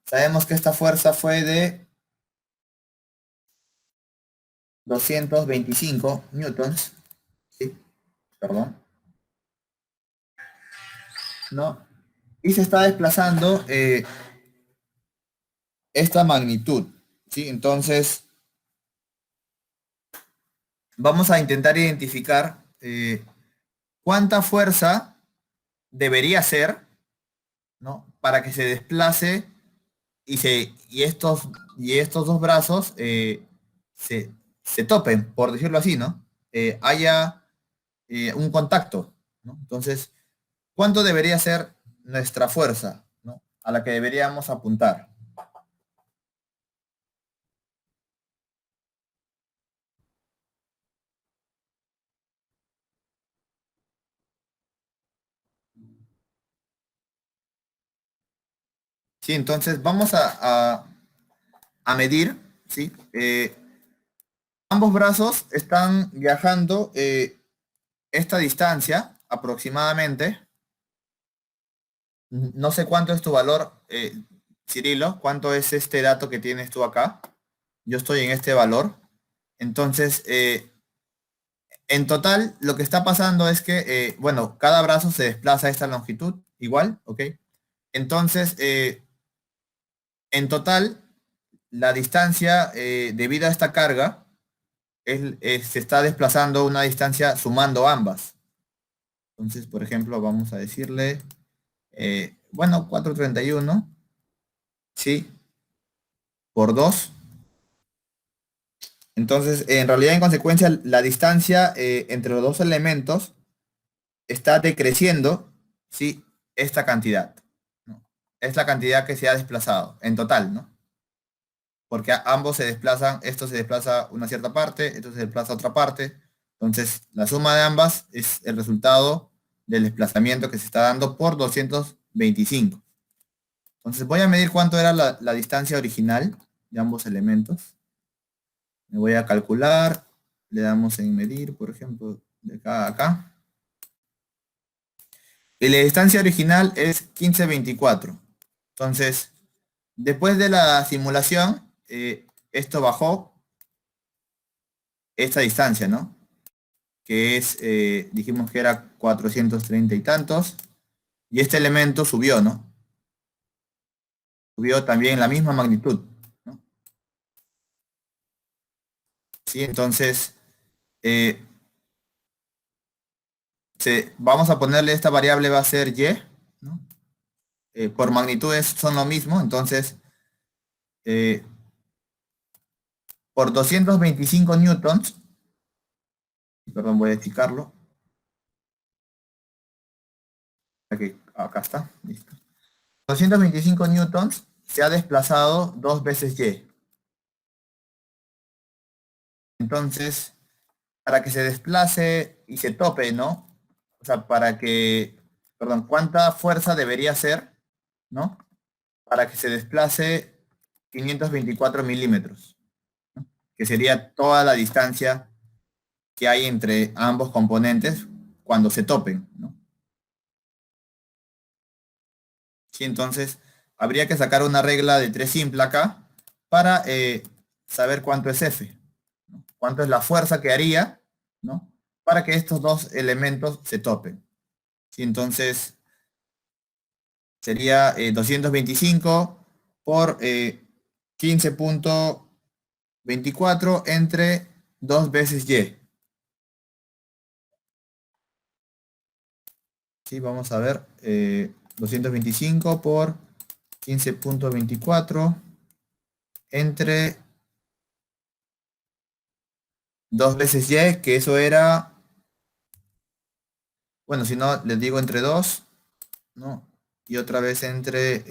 Sabemos que esta fuerza fue de 225 newtons. Sí, perdón. ¿No? Y se está desplazando esta magnitud. ¿Sí? Entonces, vamos a intentar identificar cuánta fuerza debería ser, ¿no? Para que se desplace y estos dos brazos se, se topen, por decirlo así, ¿no? Haya un contacto, ¿no? Entonces, ¿cuánto debería ser nuestra fuerza, ¿no? A la que deberíamos apuntar? Sí, entonces vamos a medir, ¿sí? Ambos brazos están viajando esta distancia aproximadamente. No sé cuánto es tu valor, Cirilo, cuánto es este dato que tienes tú acá. Yo estoy en este valor. Entonces, en total, lo que está pasando es que, bueno, cada brazo se desplaza a esta longitud, igual, ¿ok? Entonces, en total, la distancia, debido a esta carga, se está desplazando una distancia sumando ambas. Entonces, por ejemplo, vamos a decirle, bueno, 431, ¿sí? Por 2. Entonces, en realidad, en consecuencia, la distancia entre los dos elementos está decreciendo, ¿sí? Esta cantidad, ¿no? Es la cantidad que se ha desplazado en total, ¿no? Porque ambos se desplazan, esto se desplaza una cierta parte, esto se desplaza otra parte. Entonces, la suma de ambas es el resultado del desplazamiento que se está dando por 225. Entonces, voy a medir cuánto era la distancia original de ambos elementos. Me voy a calcular, le damos en medir, por ejemplo, de acá a acá. Y la distancia original es 1524. Entonces, después de la simulación, esto bajó esta distancia, ¿no? Que es, dijimos que era 430 y tantos, y este elemento subió, ¿no? Subió también la misma magnitud, ¿no? Sí, entonces, eh, vamos a ponerle esta variable va a ser y, ¿no? Por magnitudes son lo mismo, entonces, eh, por 225 newtons, perdón, voy a explicarlo, aquí, acá está, listo. 225 newtons se ha desplazado dos veces y. Entonces, para que se desplace y se tope, ¿no? O sea, perdón, ¿cuánta fuerza debería ser, ¿no? Para que se desplace 524 milímetros, ¿no? Que sería toda la distancia que hay entre ambos componentes cuando se topen, ¿no? Sí, entonces habría que sacar una regla de tres simple acá para saber cuánto es F, ¿no? Cuánto es la fuerza que haría, ¿no? Para que estos dos elementos se topen. Sí, entonces sería 225 por 15.24 entre 2 veces Y. Sí, vamos a ver. 225 por 15.24 entre 2 veces Y, que eso era, bueno, si no, les digo entre 2, ¿no? Y otra vez entre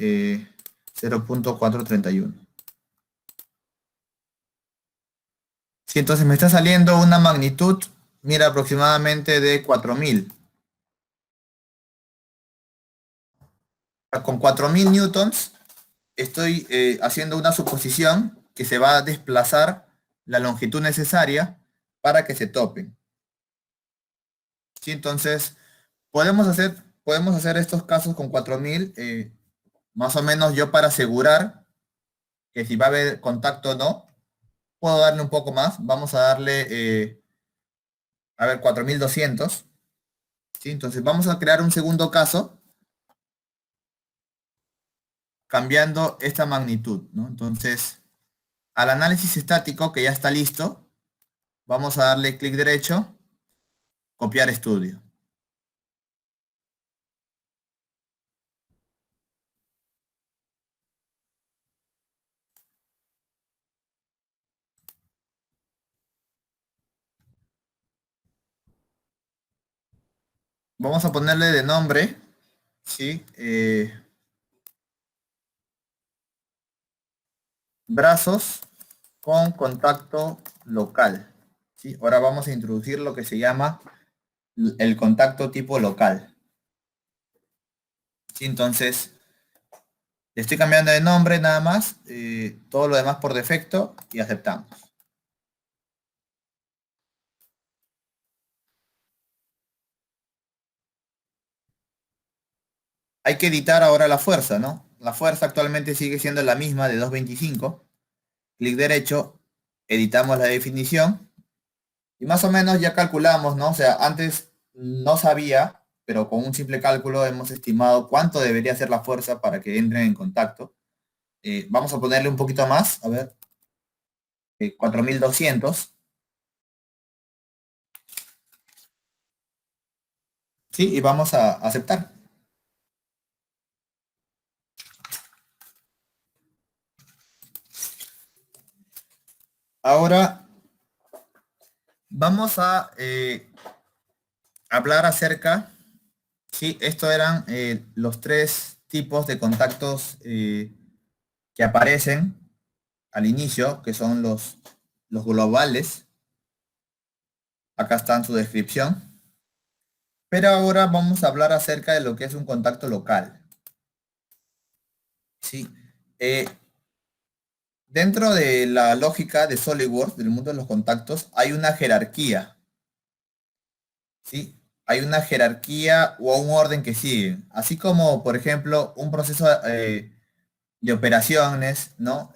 0.431. Sí, entonces me está saliendo una magnitud, mira, aproximadamente de 4000. Con 4000 newtons estoy haciendo una suposición que se va a desplazar la longitud necesaria para que se topen. ¿sí? Entonces, podemos hacer estos casos con 4000, más o menos yo para asegurar que si va a haber contacto o no, puedo darle un poco más. Vamos a darle, a ver, 4200, ¿sí? Entonces, vamos a crear un segundo caso cambiando esta magnitud, ¿no? Entonces, al análisis estático, que ya está listo, vamos a darle clic derecho, copiar estudio. Vamos a ponerle de nombre, ¿sí? Brazos con contacto local, ¿sí? Ahora vamos a introducir lo que se llama el contacto tipo local, ¿sí? Entonces, le estoy cambiando de nombre nada más, todo lo demás por defecto y aceptamos. Hay que editar ahora la fuerza, ¿no? La fuerza actualmente sigue siendo la misma de 225. Clic derecho, editamos la definición y más o menos ya calculamos, ¿no? O sea, antes no sabía, pero con un simple cálculo hemos estimado cuánto debería ser la fuerza para que entren en contacto. Vamos a ponerle un poquito más, a ver, 4200, ¿sí? Y vamos a aceptar. Ahora vamos a hablar acerca, sí, estos eran los tres tipos de contactos que aparecen al inicio, que son los globales. Acá está en su descripción. Pero ahora vamos a hablar acerca de lo que es un contacto local. ¿Sí? Eh, Dentro de la lógica de SolidWorks, del mundo de los contactos, hay una jerarquía. ¿Sí? Hay una jerarquía o un orden que sigue. Así como, por ejemplo, un proceso de operaciones, ¿no?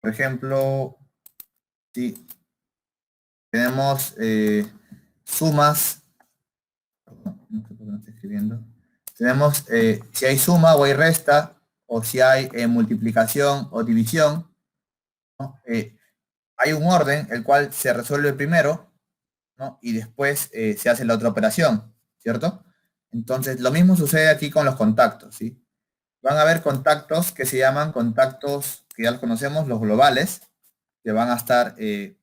Por ejemplo, sí, tenemos sumas. No sé por qué no estoy escribiendo. Tenemos si hay suma o hay resta, o si hay multiplicación o división, ¿no? Hay un orden el cual se resuelve primero, ¿no? Y después se hace la otra operación, ¿cierto? Entonces, lo mismo sucede aquí con los contactos, ¿sí? Van a haber contactos que se llaman contactos, que ya los conocemos, los globales, que van a estar en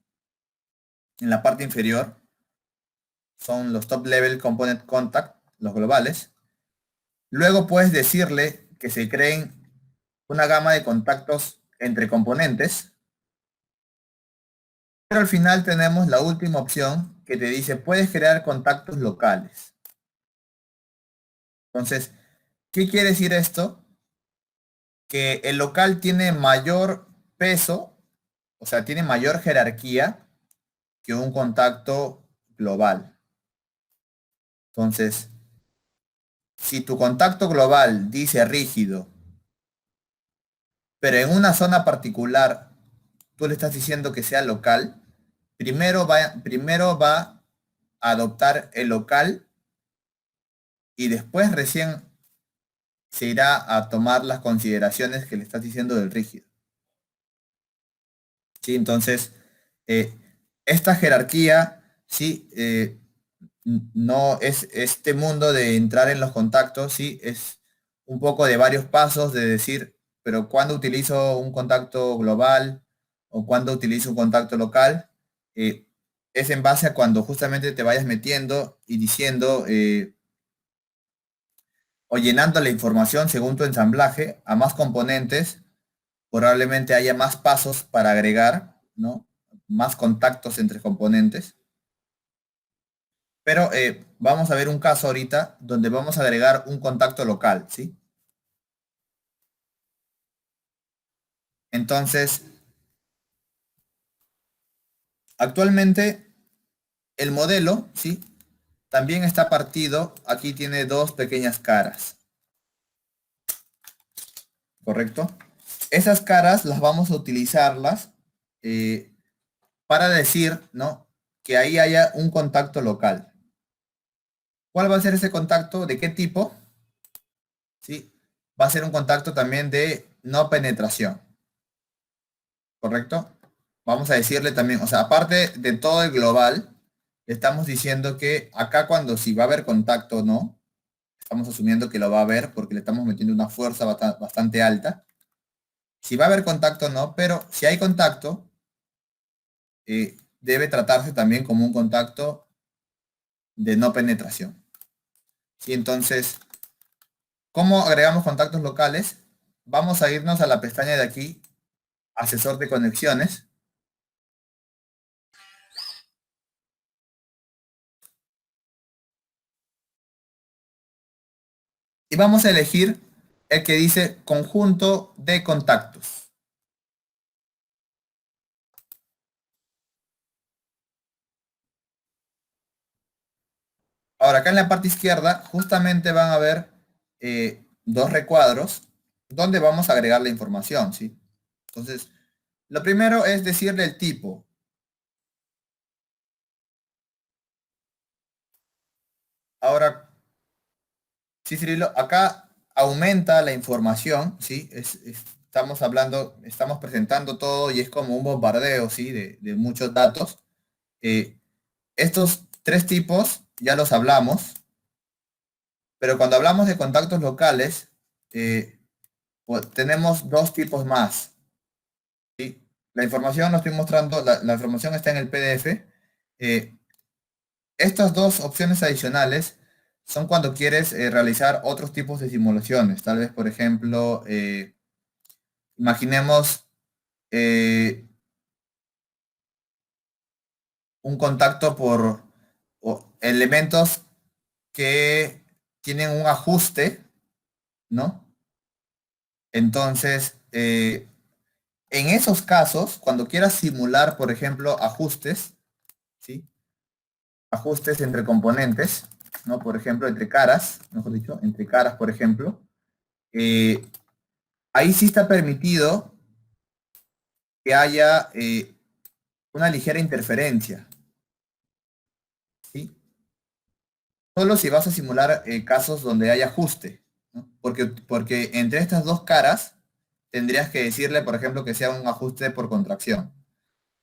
la parte inferior, son los top level component contact, los globales. Luego puedes decirle que se creen una gama de contactos entre componentes, pero al final tenemos la última opción que te dice puedes crear contactos locales. Entonces, ¿qué quiere decir esto? Que el local tiene mayor peso, o sea, tiene mayor jerarquía que un contacto global. Entonces, si tu contacto global dice rígido, pero en una zona particular tú le estás diciendo que sea local, primero va a adoptar el local y después recién se irá a tomar las consideraciones que le estás diciendo del rígido. ¿Sí? Entonces, eh, esta jerarquía, ¿sí? No es este mundo de entrar en los contactos, ¿sí? Es un poco de varios pasos de decir, pero ¿cuándo utilizo un contacto global o cuándo utilizo un contacto local? Eh, es en base a cuando justamente te vayas metiendo y diciendo o llenando la información según tu ensamblaje a más componentes, probablemente haya más pasos para agregar, ¿no? Más contactos entre componentes. Pero vamos a ver un caso ahorita donde vamos a agregar un contacto local, ¿sí? Entonces, actualmente el modelo, ¿sí? también está partido, aquí tiene dos pequeñas caras, ¿correcto? Esas caras las vamos a utilizarlas eh, para decir, ¿no? Que ahí haya un contacto local. ¿Cuál va a ser ese contacto? ¿De qué tipo? ¿Sí? Va a ser un contacto también de no penetración, ¿correcto? Vamos a decirle también, o sea, aparte de todo el global, le estamos diciendo que acá cuando si va a haber contacto o no, estamos asumiendo que lo va a haber porque le estamos metiendo una fuerza bastante alta. Si va a haber contacto o no, pero si hay contacto, debe tratarse también como un contacto de no penetración. ¿Sí? Entonces, ¿cómo agregamos contactos locales? Vamos a irnos a la pestaña de aquí, asesor de conexiones, y vamos a elegir el que dice conjunto de contactos. Ahora, acá en la parte izquierda, justamente van a ver dos recuadros donde vamos a agregar la información, ¿sí? Entonces, lo primero es decirle el tipo. Ahora, sí, Cirilo, acá aumenta la información, ¿sí? Estamos hablando, estamos presentando todo y es como un bombardeo, ¿sí? De muchos datos. Eh, estos tres tipos ya los hablamos, pero cuando hablamos de contactos locales, eh, pues, tenemos dos tipos más, ¿sí? La información, lo estoy mostrando, la información está en el PDF. Eh, estas dos opciones adicionales son cuando quieres realizar otros tipos de simulaciones. Tal vez, por ejemplo, imaginemos eh, un contacto por elementos que tienen un ajuste, ¿no? Entonces, en esos casos, cuando quieras simular, por ejemplo, ajustes, ¿sí? Ajustes entre componentes, ¿no? Por ejemplo, entre caras, mejor dicho, entre caras, por ejemplo, eh, ahí sí está permitido que haya una ligera interferencia, ¿sí? Solo si vas a simular casos donde hay ajuste, ¿no? Porque entre estas dos caras tendrías que decirle, por ejemplo, que sea un ajuste por contracción.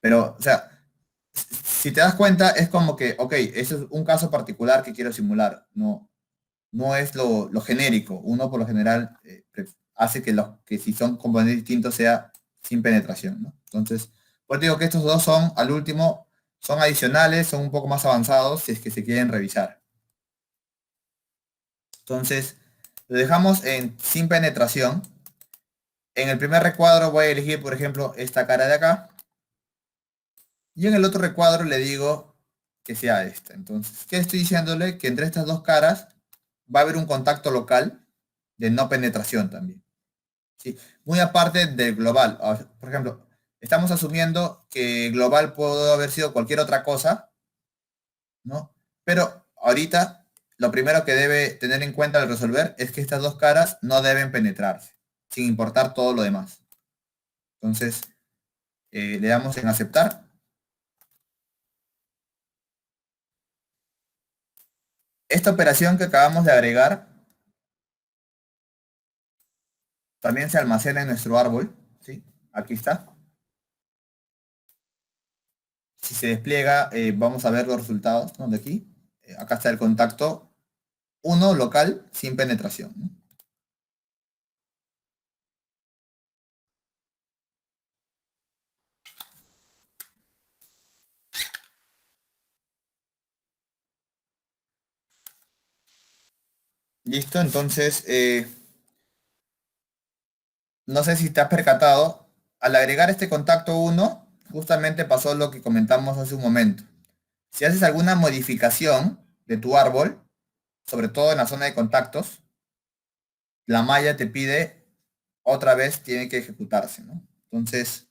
Pero, o sea, si te das cuenta, es como que, ok, eso es un caso particular que quiero simular, no es lo genérico. Uno por lo general hace que, que si son componentes distintos sea sin penetración, ¿no? Entonces, pues digo que estos dos son, al último, son adicionales, son un poco más avanzados si es que se quieren revisar. Entonces, lo dejamos en sin penetración. En el primer recuadro voy a elegir, por ejemplo, esta cara de acá. Y en el otro recuadro le digo que sea esta. Entonces, ¿qué estoy diciéndole? Que entre estas dos caras va a haber un contacto local de no penetración también. ¿Sí? Muy aparte del global. Por ejemplo, estamos asumiendo que global pudo haber sido cualquier otra cosa, ¿no? Pero ahorita lo primero que debe tener en cuenta al resolver es que estas dos caras no deben penetrarse, sin importar todo lo demás. Entonces, le damos en aceptar. Esta operación que acabamos de agregar también se almacena en nuestro árbol, ¿sí? Aquí está. Si se despliega, vamos a ver los resultados, ¿no? De aquí. Acá está el contacto uno local sin penetración, ¿no? Listo, entonces, no sé si te has percatado, al agregar este contacto uno justamente pasó lo que comentamos hace un momento. Si haces alguna modificación de tu árbol, sobre todo en la zona de contactos, la malla te pide, otra vez tiene que ejecutarse, ¿no? Entonces,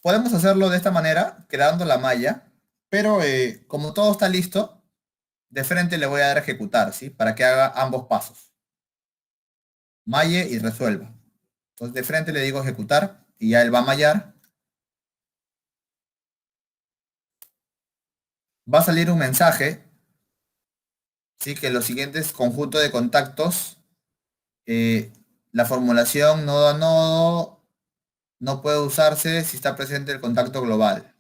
podemos hacerlo de esta manera, creando la malla, Pero como todo está listo, de frente le voy a dar a ejecutar, ¿sí? Para que haga ambos pasos. Malle y resuelva. Entonces de frente le digo ejecutar y ya él va a mallar. Va a salir un mensaje, ¿sí? Que los siguientes conjuntos de contactos, eh, la formulación nodo a nodo no puede usarse si está presente el contacto global.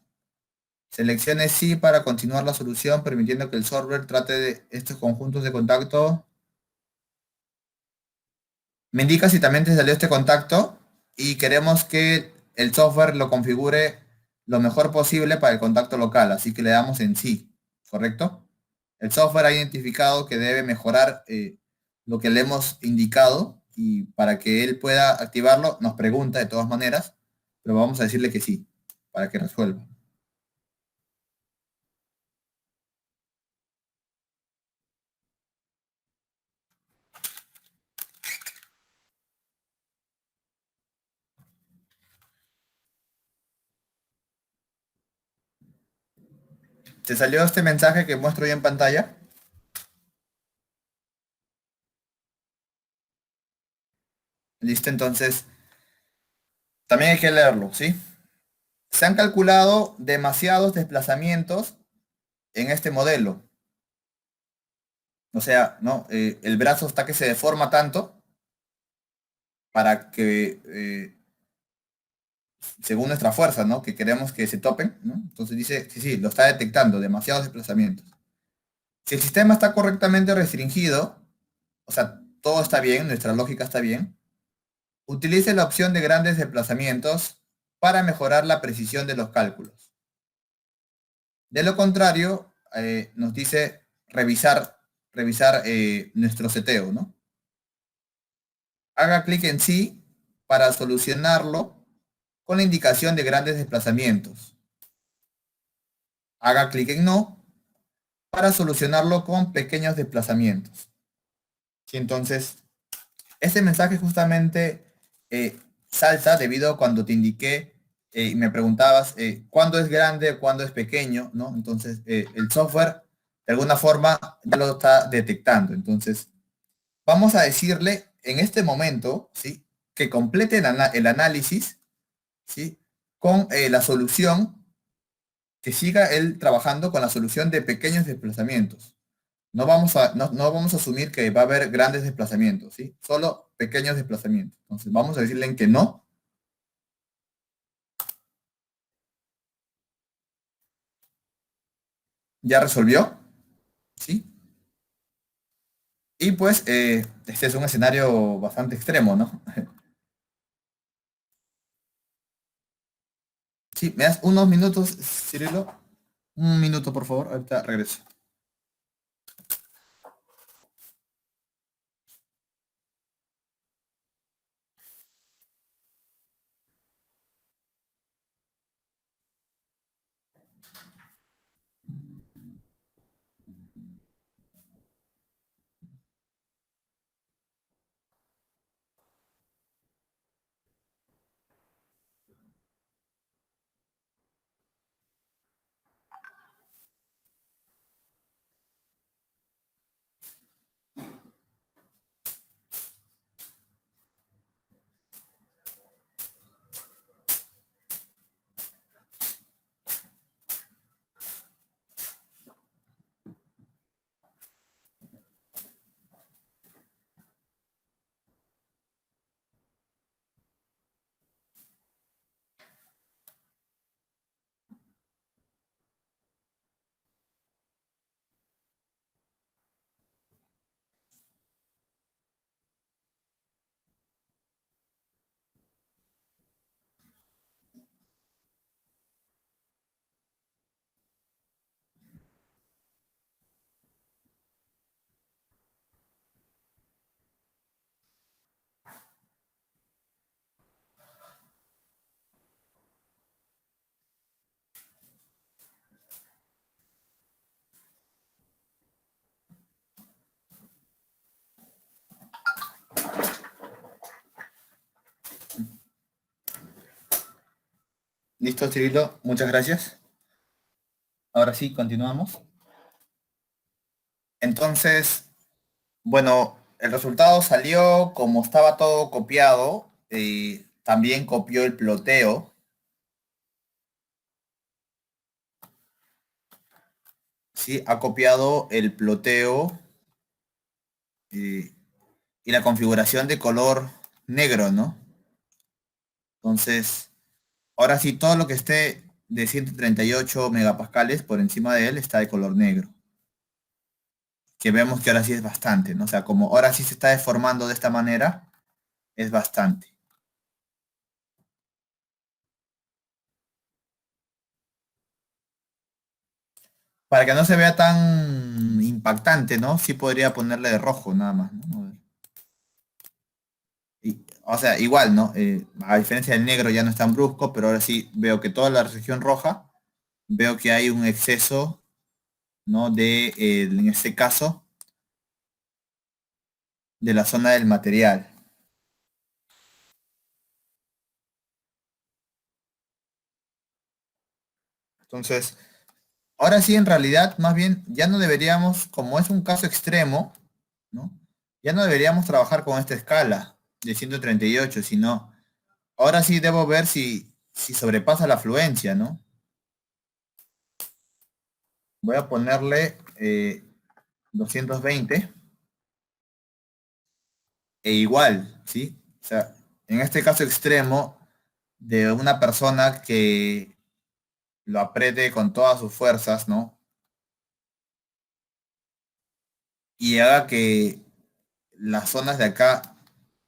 Seleccione sí para continuar la solución, permitiendo que el solver trate de estos conjuntos de contacto. Me indica si también te salió este contacto y queremos que el software lo configure lo mejor posible para el contacto local, así que le damos en sí, ¿correcto? El software ha identificado que debe mejorar lo que le hemos indicado y para que él pueda activarlo nos pregunta de todas maneras, pero vamos a decirle que sí, para que resuelva. ¿Te salió este mensaje que muestro yo en pantalla? Listo, entonces también hay que leerlo, ¿sí? Se han calculado demasiados desplazamientos en este modelo. O sea, ¿no? El brazo está que se deforma tanto para que, según nuestra fuerza, ¿no? Que queremos que se topen, ¿no? Entonces dice, sí, sí, lo está detectando, demasiados desplazamientos. Si el sistema está correctamente restringido, o sea, todo está bien, nuestra lógica está bien, utilice la opción de grandes desplazamientos para mejorar la precisión de los cálculos. De lo contrario, nos dice revisar nuestro seteo, ¿no? Haga clic en sí para solucionarlo con la indicación de grandes desplazamientos. Haga clic en no para solucionarlo con pequeños desplazamientos. Y entonces, este mensaje justamente salta debido a cuando te indiqué y me preguntabas cuándo es grande o cuándo es pequeño, ¿no? Entonces, el software de alguna forma ya lo está detectando. Entonces, vamos a decirle en este momento, ¿sí? Que complete el análisis, ¿sí? Con la solución, que siga él trabajando con la solución de pequeños desplazamientos. No vamos a asumir que va a haber grandes desplazamientos, ¿sí? Solo pequeños desplazamientos. Entonces vamos a decirle en que no. Ya resolvió, ¿sí? Y pues este es un escenario bastante extremo, ¿no? Sí, ¿me das unos minutos, Cirilo? Un minuto, por favor, ahorita regreso. Listo, Cirilo, muchas gracias. Ahora sí, continuamos. Entonces, bueno, el resultado salió como estaba todo copiado. También copió el ploteo. Sí, ha copiado el ploteo eh, y la configuración de color negro, ¿no? Entonces, ahora sí, todo lo que esté de 138 megapascales por encima de él está de color negro. Que vemos que ahora sí es bastante, ¿no? O sea, como ahora sí se está deformando de esta manera, es bastante. Para que no se vea tan impactante, ¿no? Sí podría ponerle de rojo nada más, ¿no? A ver. O sea, igual, ¿no? A diferencia del negro ya no es tan brusco, pero ahora sí veo que toda la región roja, veo que hay un exceso, ¿no? En este caso, de la zona del material. Entonces, ahora sí, en realidad, más bien, ya no deberíamos, como es un caso extremo, ¿no? Ya no deberíamos trabajar con esta escala de 138, sino, ahora sí debo ver si sobrepasa la afluencia, ¿no? Voy a ponerle 220 e igual, ¿sí? O sea, en este caso extremo de una persona que lo apriete con todas sus fuerzas, ¿no? Y haga que las zonas de acá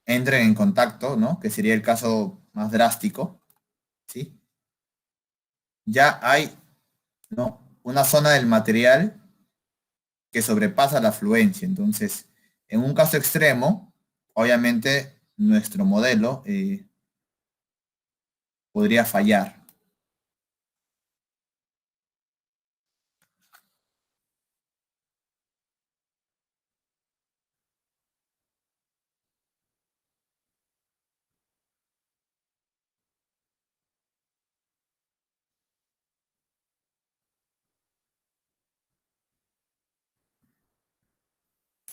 entren en contacto, ¿no? Que sería el caso más drástico, ¿sí? Ya hay, ¿no? Una zona del material que sobrepasa la afluencia. Entonces, en un caso extremo, obviamente nuestro modelo podría fallar.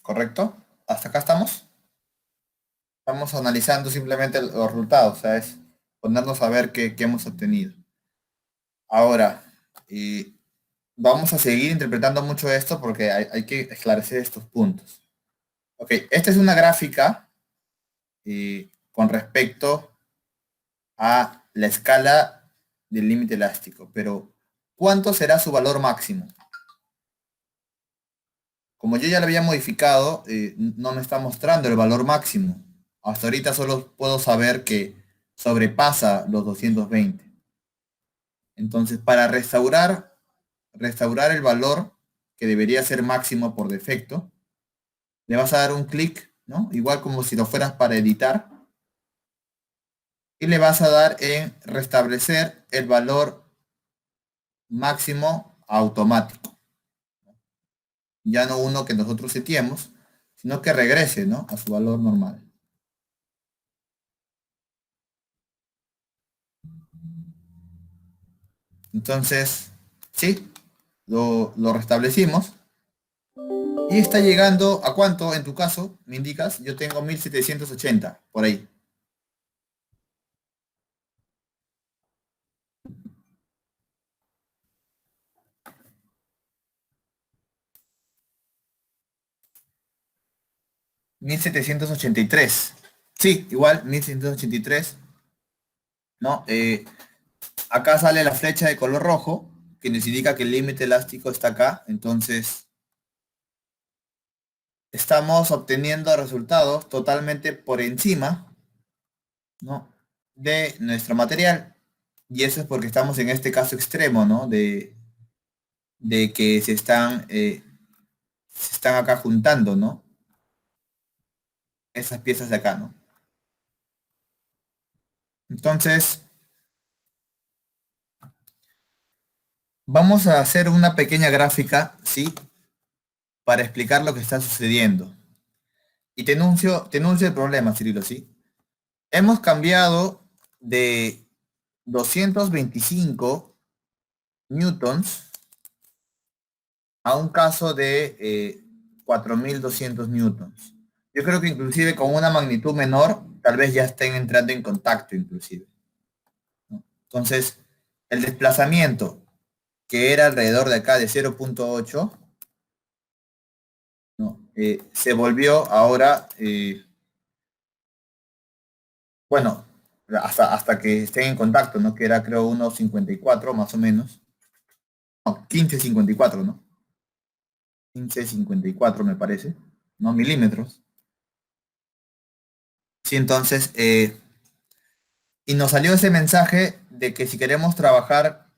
¿Correcto? ¿Hasta acá estamos? Estamos analizando simplemente los resultados, o sea, es ponernos a ver qué hemos obtenido. Ahora, eh, vamos a seguir interpretando mucho esto porque hay que esclarecer estos puntos. Ok, esta es una gráfica con respecto a la escala del límite elástico, pero ¿cuánto será su valor máximo? Como yo ya lo había modificado, no me está mostrando el valor máximo. Hasta ahorita solo puedo saber que sobrepasa los 220. Entonces, para restaurar el valor que debería ser máximo por defecto, le vas a dar un clic, ¿no? Igual como si lo fueras para editar, y le vas a dar en restablecer el valor máximo automático. Ya no uno que nosotros seteemos, sino que regrese, ¿no? A su valor normal. Entonces, sí, lo restablecimos. Y está llegando a cuánto en tu caso, me indicas, yo tengo 1780 por ahí. 1783. Sí, igual, 1783. ¿No? Acá sale la flecha de color rojo, que nos indica que el límite elástico está acá. Entonces, estamos obteniendo resultados totalmente por encima, ¿no? De nuestro material. Y eso es porque estamos en este caso extremo, ¿no? De que se están acá juntando, ¿no? Esas piezas de acá, ¿no? Entonces, vamos a hacer una pequeña gráfica, ¿sí? Para explicar lo que está sucediendo. Y te enuncio el problema, Cirilo, ¿sí? Hemos cambiado de 225 newtons a un caso de 4.200 newtons. Yo creo que inclusive con una magnitud menor, tal vez ya estén entrando en contacto inclusive, ¿no? Entonces, el desplazamiento, que era alrededor de acá de 0.8, ¿no? Se volvió ahora, bueno, hasta que estén en contacto, ¿no? Que era creo 1.54 más o menos. No, 15.54, ¿no? 15.54 me parece, ¿no? Milímetros. Sí, entonces, y nos salió ese mensaje de que si queremos trabajar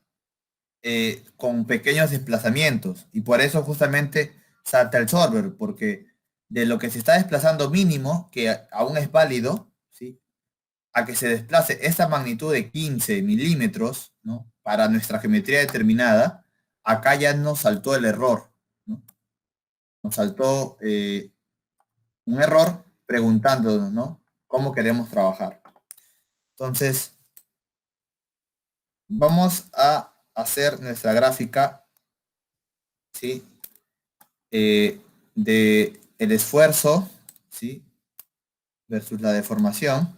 con pequeños desplazamientos, y por eso justamente salta el solver, porque de lo que se está desplazando mínimo, que aún es válido, ¿sí? A que se desplace esta magnitud de 15 milímetros, ¿no? Para nuestra geometría determinada, acá ya nos saltó el error, ¿no? Nos saltó un error preguntándonos, ¿no? ¿Cómo queremos trabajar? Entonces, vamos a hacer nuestra gráfica, ¿sí? De el esfuerzo, ¿sí? Versus la deformación.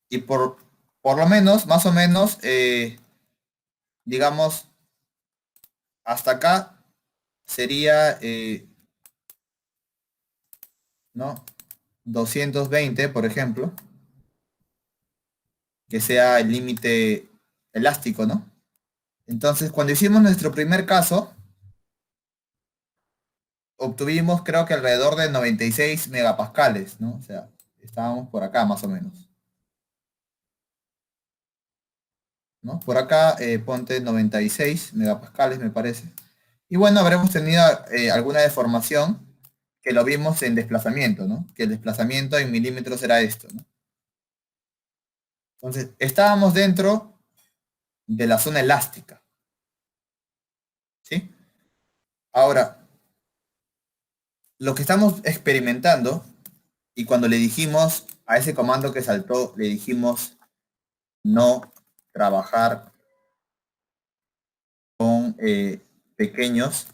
Y por lo menos, más o menos, digamos, hasta acá sería, ¿no? 220, por ejemplo, que sea el límite elástico, ¿no? Entonces, cuando hicimos nuestro primer caso, obtuvimos creo que alrededor de 96 megapascales, ¿no? O sea, estábamos por acá más o menos, ¿no? Por acá ponte 96 megapascales me parece. Y bueno, habremos tenido alguna deformación que lo vimos en desplazamiento, ¿no? Que el desplazamiento en milímetros era esto, ¿no? Entonces, estábamos dentro de la zona elástica, ¿sí? Ahora, lo que estamos experimentando, y cuando le dijimos a ese comando que saltó, le dijimos no trabajar con pequeños,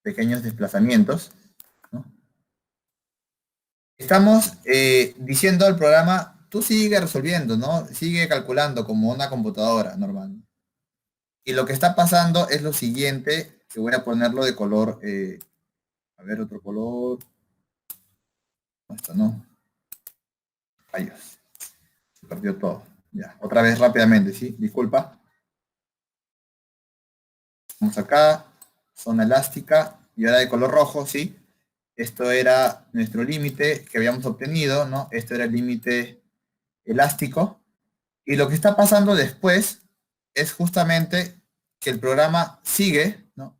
pequeños desplazamientos, ¿no? Estamos diciendo al programa, tú sigue resolviendo, ¿no? Sigue calculando como una computadora normal. Y lo que está pasando es lo siguiente, que voy a ponerlo de color, a ver, otro color. No, esto no. Rayos. Se perdió todo. Ya, otra vez rápidamente, ¿sí? Disculpa. Vamos acá, zona elástica, y ahora de color rojo, ¿sí? Esto era nuestro límite que habíamos obtenido, ¿no? Esto era el límite elástico. Y lo que está pasando después es justamente que el programa sigue, ¿no?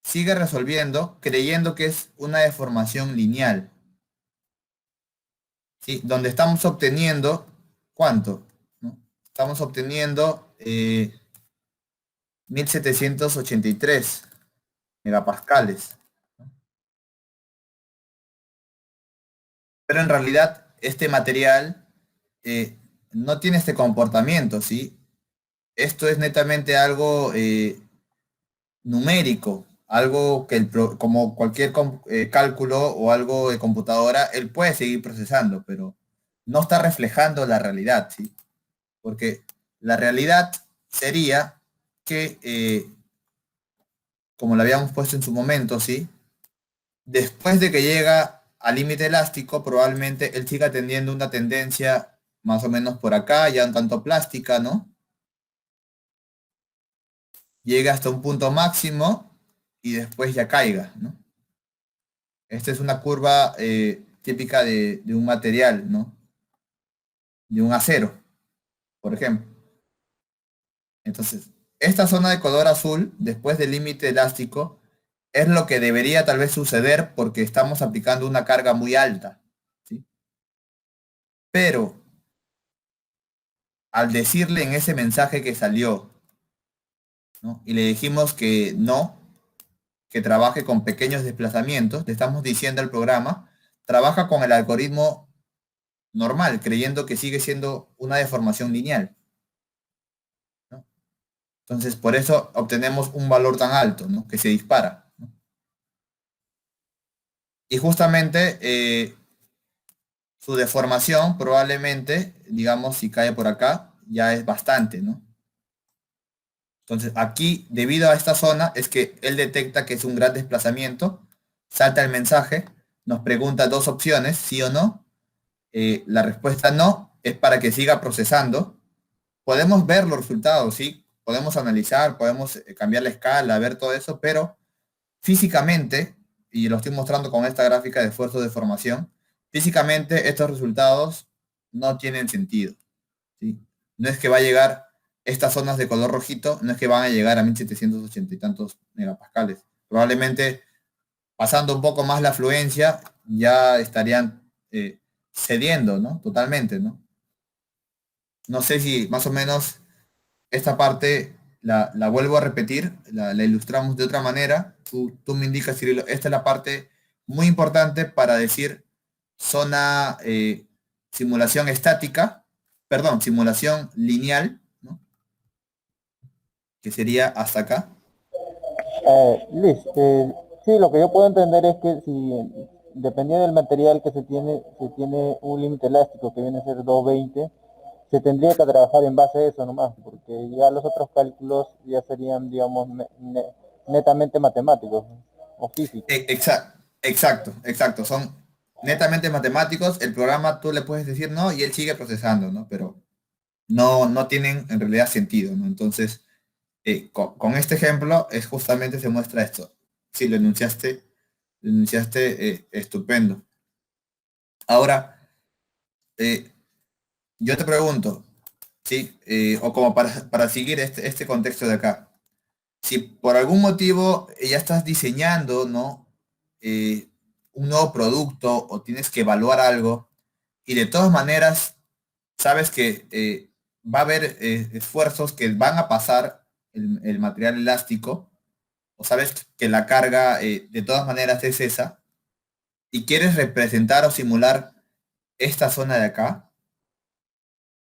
Sigue resolviendo creyendo que es una deformación lineal, ¿sí? Donde estamos obteniendo, ¿cuánto? ¿No? Estamos obteniendo 1783 megapascales. Pero en realidad este material no tiene este comportamiento, ¿sí? Esto es netamente algo numérico, algo que como cualquier cálculo o algo de computadora, él puede seguir procesando, pero no está reflejando la realidad, ¿sí? Porque la realidad sería que, como lo habíamos puesto en su momento, ¿sí? Después de que llega al límite elástico, probablemente él siga teniendo una tendencia más o menos por acá, ya un tanto plástica, ¿no? Llega hasta un punto máximo y después ya caiga, ¿no? Esta es una curva típica de un material, ¿no? De un acero, por ejemplo. Entonces, esta zona de color azul, después del límite elástico, es lo que debería tal vez suceder porque estamos aplicando una carga muy alta, ¿sí? Pero al decirle en ese mensaje que salió, ¿no? Y le dijimos que no, que trabaje con pequeños desplazamientos, le estamos diciendo al programa, trabaja con el algoritmo normal, creyendo que sigue siendo una deformación lineal. Entonces, por eso obtenemos un valor tan alto, ¿no? Que se dispara, ¿no? Y justamente su deformación probablemente, digamos, si cae por acá, ya es bastante, ¿no? Entonces, aquí, debido a esta zona, es que él detecta que es un gran desplazamiento, salta el mensaje, nos pregunta dos opciones, sí o no. La respuesta no es para que siga procesando. Podemos ver los resultados, ¿sí? Podemos analizar, podemos cambiar la escala, ver todo eso, pero físicamente, y lo estoy mostrando con esta gráfica de esfuerzo de formación, físicamente estos resultados no tienen sentido, ¿sí? No es que va a llegar, estas zonas de color rojito, no es que van a llegar a 1780 y tantos megapascales. Probablemente pasando un poco más la fluencia, ya estarían cediendo, ¿no? Totalmente, ¿no? No sé si más o menos esta parte la vuelvo a repetir, la ilustramos de otra manera. Tú me indicas, Cirilo, esta es la parte muy importante para decir zona simulación estática, perdón, simulación lineal, ¿no? Que sería hasta acá. Liz, sí, lo que yo puedo entender es que si dependiendo del material que se tiene un límite elástico que viene a ser 220, se tendría que trabajar en base a eso nomás, porque ya los otros cálculos ya serían, digamos, netamente matemáticos, ¿no? O físicos. Exacto, exacto. Son netamente matemáticos. El programa tú le puedes decir no y él sigue procesando, ¿no? Pero no tienen en realidad sentido, ¿no? Entonces, con este ejemplo es justamente se muestra esto. Sí, lo enunciaste estupendo. Ahora, eh, yo te pregunto, ¿sí? O como para seguir este contexto de acá. Si por algún motivo ya estás diseñando, ¿no? Un nuevo producto o tienes que evaluar algo y de todas maneras sabes que va a haber esfuerzos que van a pasar el material elástico o sabes que la carga de todas maneras es esa y quieres representar o simular esta zona de acá,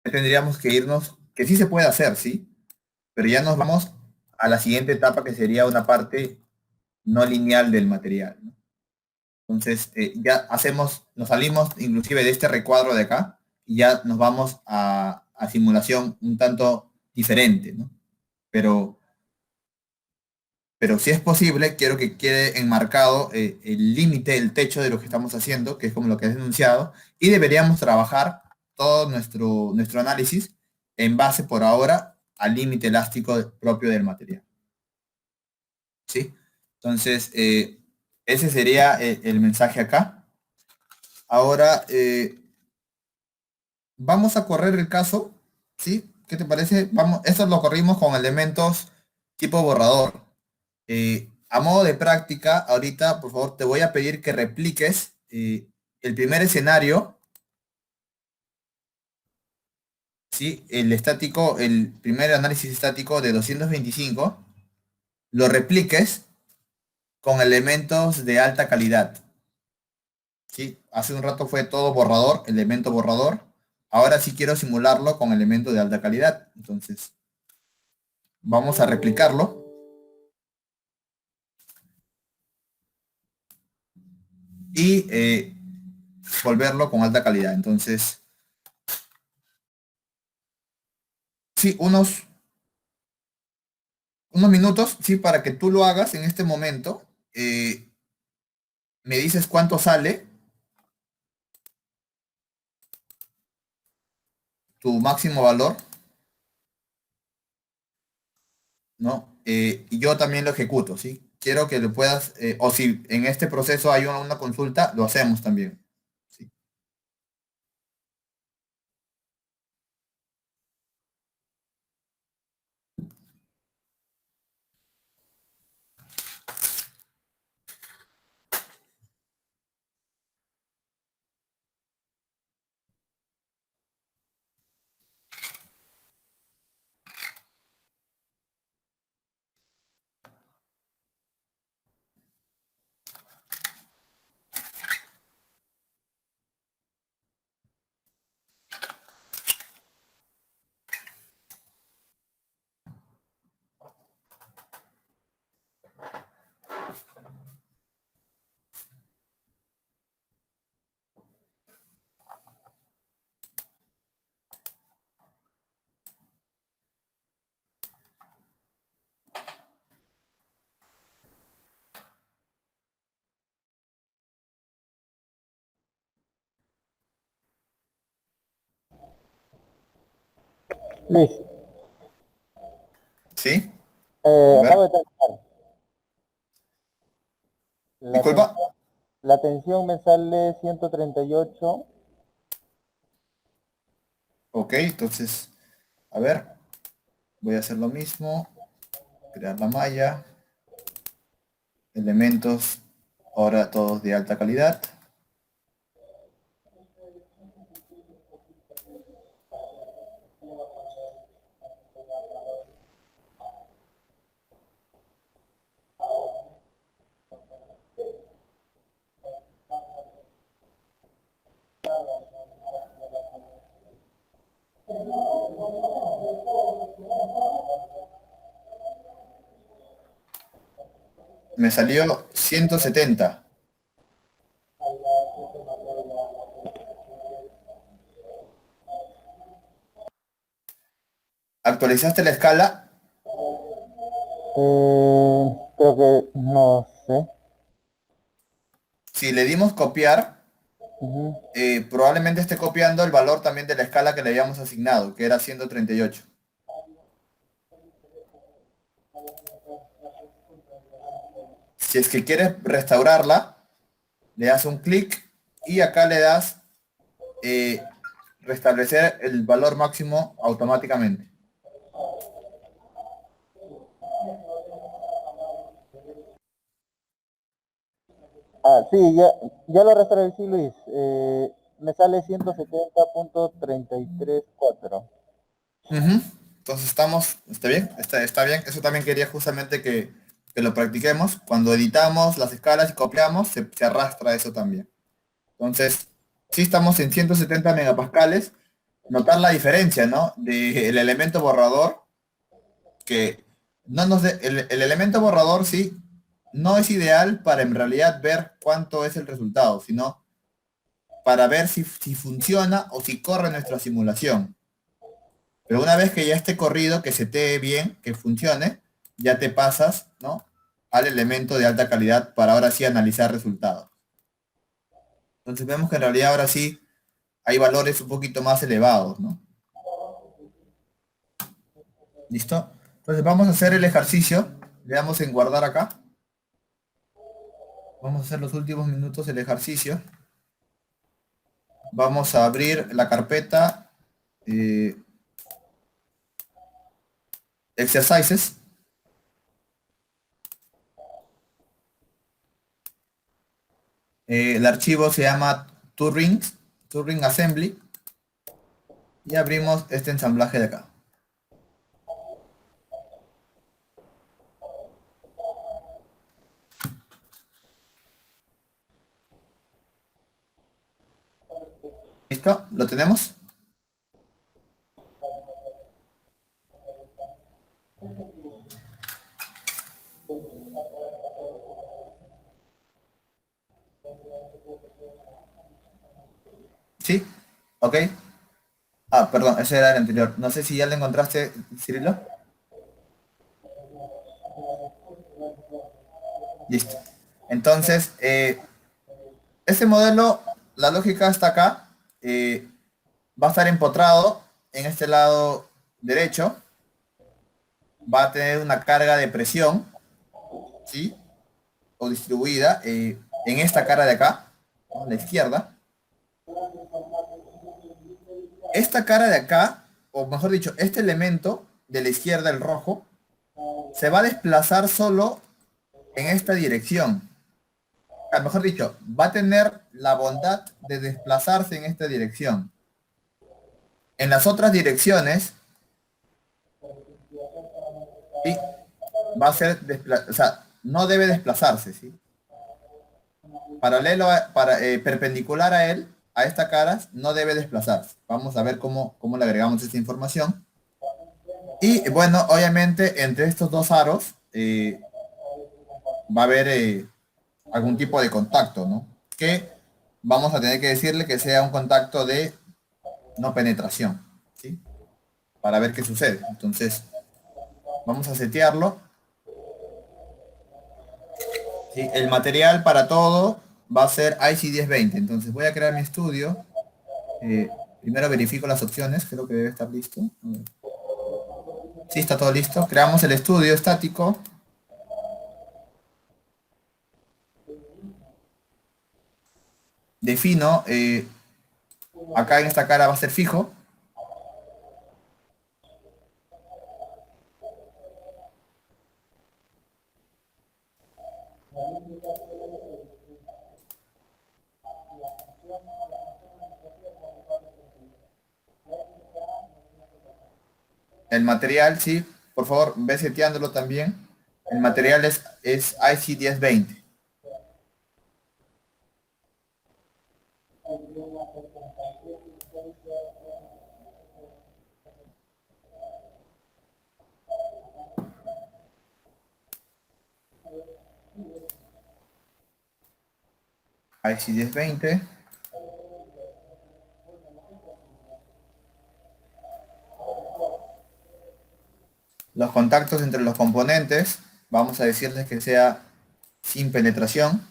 tendríamos que irnos, que sí se puede hacer, ¿sí? Pero ya nos vamos a la siguiente etapa que sería una parte no lineal del material, ¿no? Entonces, ya hacemos, nos salimos inclusive de este recuadro de acá y ya nos vamos a simulación un tanto diferente, ¿no? Pero, pero si es posible, quiero que quede enmarcado el límite, el techo de lo que estamos haciendo, que es como lo que has denunciado, y deberíamos trabajar todo nuestro análisis en base por ahora al límite elástico propio del material, ¿sí? Entonces, ese sería el mensaje acá. Ahora, vamos a correr el caso, ¿sí? ¿Qué te parece? Vamos, esto lo corrimos con elementos tipo borrador. A modo de práctica, ahorita, por favor, te voy a pedir que repliques el primer escenario, ¿sí? El estático, el primer análisis estático de 225, lo repliques con elementos de alta calidad, ¿sí? Hace un rato fue todo borrador, elemento borrador. Ahora sí quiero simularlo con elementos de alta calidad. Entonces, vamos a replicarlo y volverlo con alta calidad. Entonces, sí, unos minutos, sí, para que tú lo hagas en este momento. Me dices cuánto sale tu máximo valor, ¿no? Y yo también lo ejecuto, ¿sí? Quiero que lo puedas, o si en este proceso hay una consulta, lo hacemos también, ¿sí? Luis, ¿Sí? A ver, acabo de terminar. La, ten- disculpa. la tensión me sale 138. Ok, entonces, a ver, voy a hacer lo mismo. Crear la malla. Elementos, ahora todos de alta calidad. Me salió 170. ¿Actualizaste la escala? Creo que no sé. Si le dimos copiar, Ujú. probablemente esté copiando el valor también de la escala que le habíamos asignado, que era 138. Si es que quieres restaurarla, le das un clic y acá le das eh, restablecer el valor máximo automáticamente. Sí, ya lo restablecí, Luis. Me sale 170.334. Ujú. Entonces está bien, está bien. Eso también quería justamente que lo practiquemos. Cuando editamos las escalas y copiamos, se arrastra eso también. Entonces, si estamos en 170 megapascales, notar la diferencia, ¿no? Del elemento borrador, que no nos el elemento borrador sí no es ideal para en realidad ver cuánto es el resultado, sino para ver si funciona o si corre nuestra simulación. Pero una vez que ya esté corrido, que se te bien, que funcione, ya te pasas, ¿no? Al elemento de alta calidad para ahora sí analizar resultados. Entonces vemos que en realidad ahora sí hay valores un poquito más elevados, ¿no? ¿Listo? Entonces vamos a hacer el ejercicio. Le damos en guardar acá. Vamos a hacer los últimos minutos del ejercicio. Vamos a abrir la carpeta eh, exercises. El archivo se llama Turing Assembly. Y abrimos este ensamblaje de acá. ¿Listo? ¿Lo tenemos? ¿Sí? ¿Ok? Ah, perdón, ese era el anterior. No sé si ya lo encontraste, Cirilo. Listo. Entonces, ese modelo, la lógica está acá. Va a estar empotrado en este lado derecho. Va a tener una carga de presión, ¿sí? O distribuida en esta cara de acá, ¿no? La izquierda. Esta cara de acá, o mejor dicho, este elemento de la izquierda, el rojo, se va a desplazar solo en esta dirección. Mejor dicho, va a tener la bondad de desplazarse en esta dirección. En las otras direcciones, ¿sí? Va a ser, o sea, no debe desplazarse, ¿sí? Perpendicular a él, a esta cara, no debe desplazarse. Vamos a ver cómo le agregamos esta información. Y bueno, obviamente entre estos dos aros va a haber algún tipo de contacto, ¿no? Que vamos a tener que decirle que sea un contacto de no penetración, ¿sí? Para ver qué sucede. Entonces, vamos a setearlo. ¿Sí? El material para todo va a ser IC 1020. Entonces voy a crear mi estudio. Primero verifico las opciones, creo que debe estar listo. A ver. Sí, está todo listo. Creamos el estudio estático. Defino, acá en esta cara va a ser fijo. El material, sí, por favor, ve seteándolo también. El material es IC 1020. IC 1020. Los contactos entre los componentes, vamos a decirles que sea sin penetración.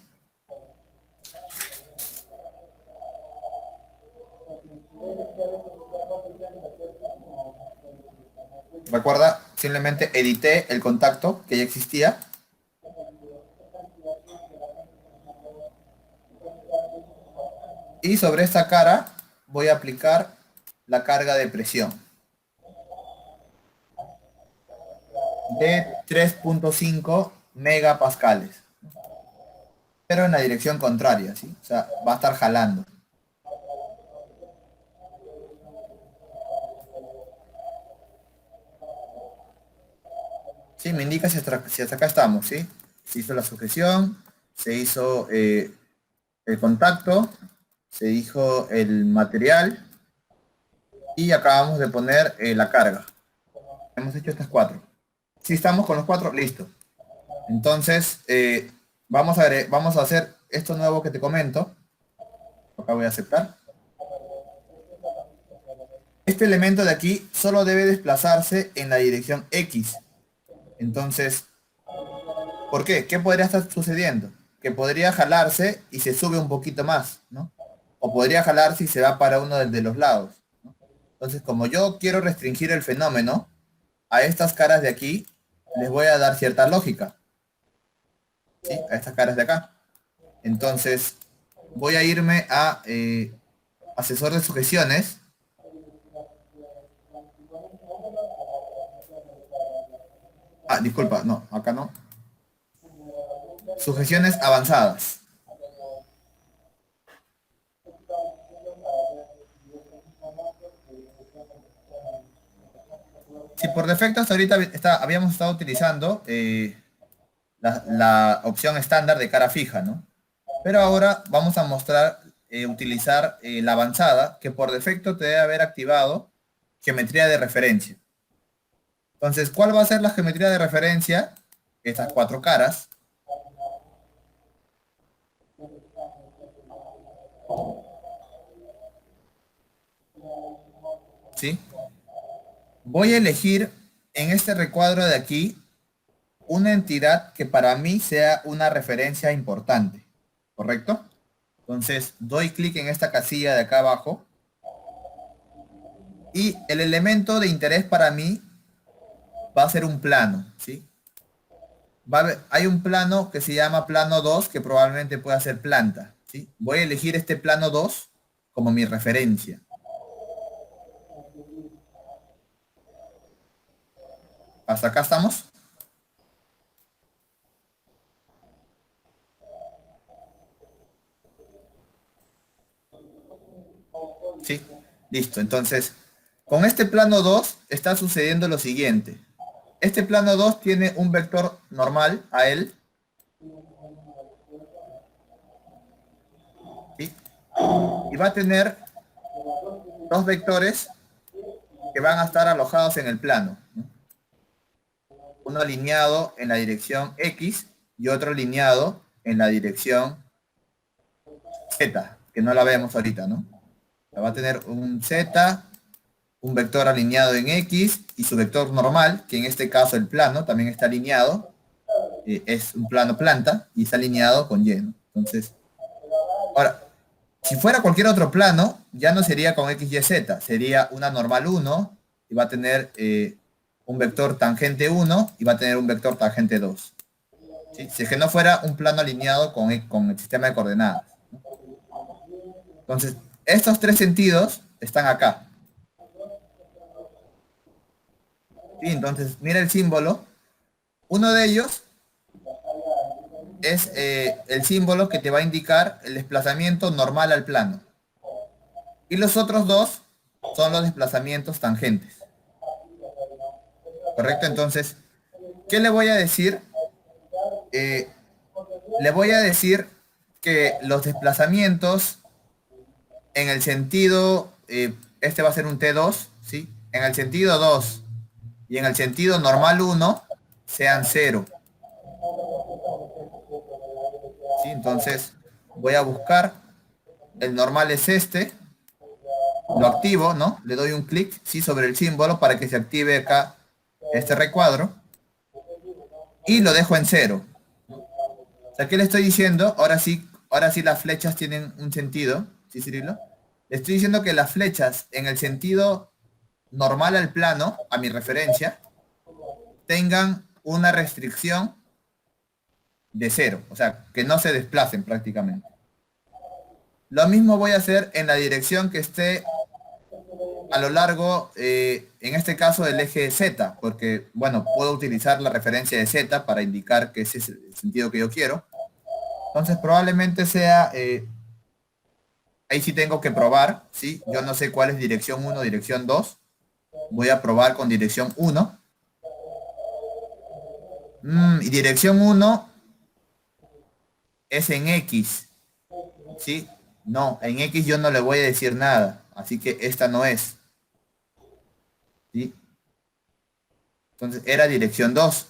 Recuerda, simplemente edité el contacto que ya existía. Y sobre esta cara voy a aplicar la carga de presión de 3.5 megapascales, pero en la dirección contraria, ¿sí? O sea, va a estar jalando. Sí, me indica si hasta acá estamos, ¿sí? Se hizo la sujeción, se hizo el contacto, se dijo el material y acabamos de poner la carga. Hemos hecho estas cuatro. Si estamos con los cuatro, listo. Entonces, vamos a hacer esto nuevo que te comento. Acá voy a aceptar. Este elemento de aquí solo debe desplazarse en la dirección X. Entonces, ¿por qué? ¿Qué podría estar sucediendo? Que podría jalarse y se sube un poquito más, ¿no? O podría jalarse y se va para uno de los lados, ¿no? Entonces, como yo quiero restringir el fenómeno, a estas caras de aquí les voy a dar cierta lógica, ¿sí? A estas caras de acá. Entonces, voy a irme a asesor de sujeciones. Ah, disculpa, no, acá no. Sujeciones avanzadas. Si por defecto hasta ahorita habíamos estado utilizando la opción estándar de cara fija, ¿no? Pero ahora vamos a mostrar, utilizar la avanzada, que por defecto te debe haber activado geometría de referencia. Entonces, ¿cuál va a ser la geometría de referencia? Estas cuatro caras. ¿Sí? Voy a elegir en este recuadro de aquí una entidad que para mí sea una referencia importante, ¿correcto? Entonces doy clic en esta casilla de acá abajo y el elemento de interés para mí va a ser un plano, ¿sí? Hay un plano que se llama plano 2 que probablemente pueda ser planta, ¿sí? Voy a elegir este plano 2 como mi referencia. ¿Hasta acá estamos? Sí, listo. Entonces, con este plano 2 está sucediendo lo siguiente. Este plano 2 tiene un vector normal a él, ¿sí? Y va a tener dos vectores que van a estar alojados en el plano, ¿no? Uno alineado en la dirección X y otro alineado en la dirección Z, que no la vemos ahorita, ¿no? Va a tener un Z, un vector alineado en X y su vector normal, que en este caso el plano también está alineado, es un plano planta y está alineado con Y, ¿no? Entonces, ahora, si fuera cualquier otro plano, ya no sería con X, Y, Z, sería una normal 1 y va a tener un vector tangente 1 y va a tener un vector tangente 2. ¿Sí? Si es que no fuera un plano alineado con el sistema de coordenadas. Entonces, estos tres sentidos están acá. ¿Sí? Entonces, mira el símbolo. Uno de ellos es el símbolo que te va a indicar el desplazamiento normal al plano. Y los otros dos son los desplazamientos tangentes. ¿Correcto? Entonces, ¿qué le voy a decir? Eh, Le voy a decir que los desplazamientos en el sentido, este va a ser un T2, ¿sí? En el sentido 2 y en el sentido normal 1 sean 0. ¿Sí? Entonces voy a buscar, el normal es este, lo activo, ¿no? Le doy un clic, ¿sí? Sobre el símbolo para que se active acá este recuadro y lo dejo en 0. O sea, ¿qué le estoy diciendo? Ahora sí las flechas tienen un sentido, ¿sí, Cirilo? Le estoy diciendo que las flechas en el sentido normal al plano, a mi referencia, tengan una restricción de 0, o sea, que no se desplacen prácticamente. Lo mismo voy a hacer en la dirección que esté a lo largo, en este caso, del eje Z, porque, bueno, puedo utilizar la referencia de Z para indicar que ese es el sentido que yo quiero. Entonces, probablemente sea, ahí sí tengo que probar, ¿sí? Yo no sé cuál es dirección 1, dirección 2. Voy a probar con dirección 1. Y dirección 1 es en X, ¿sí? No, en X yo no le voy a decir nada, así que esta no es, ¿sí? Entonces era dirección 2.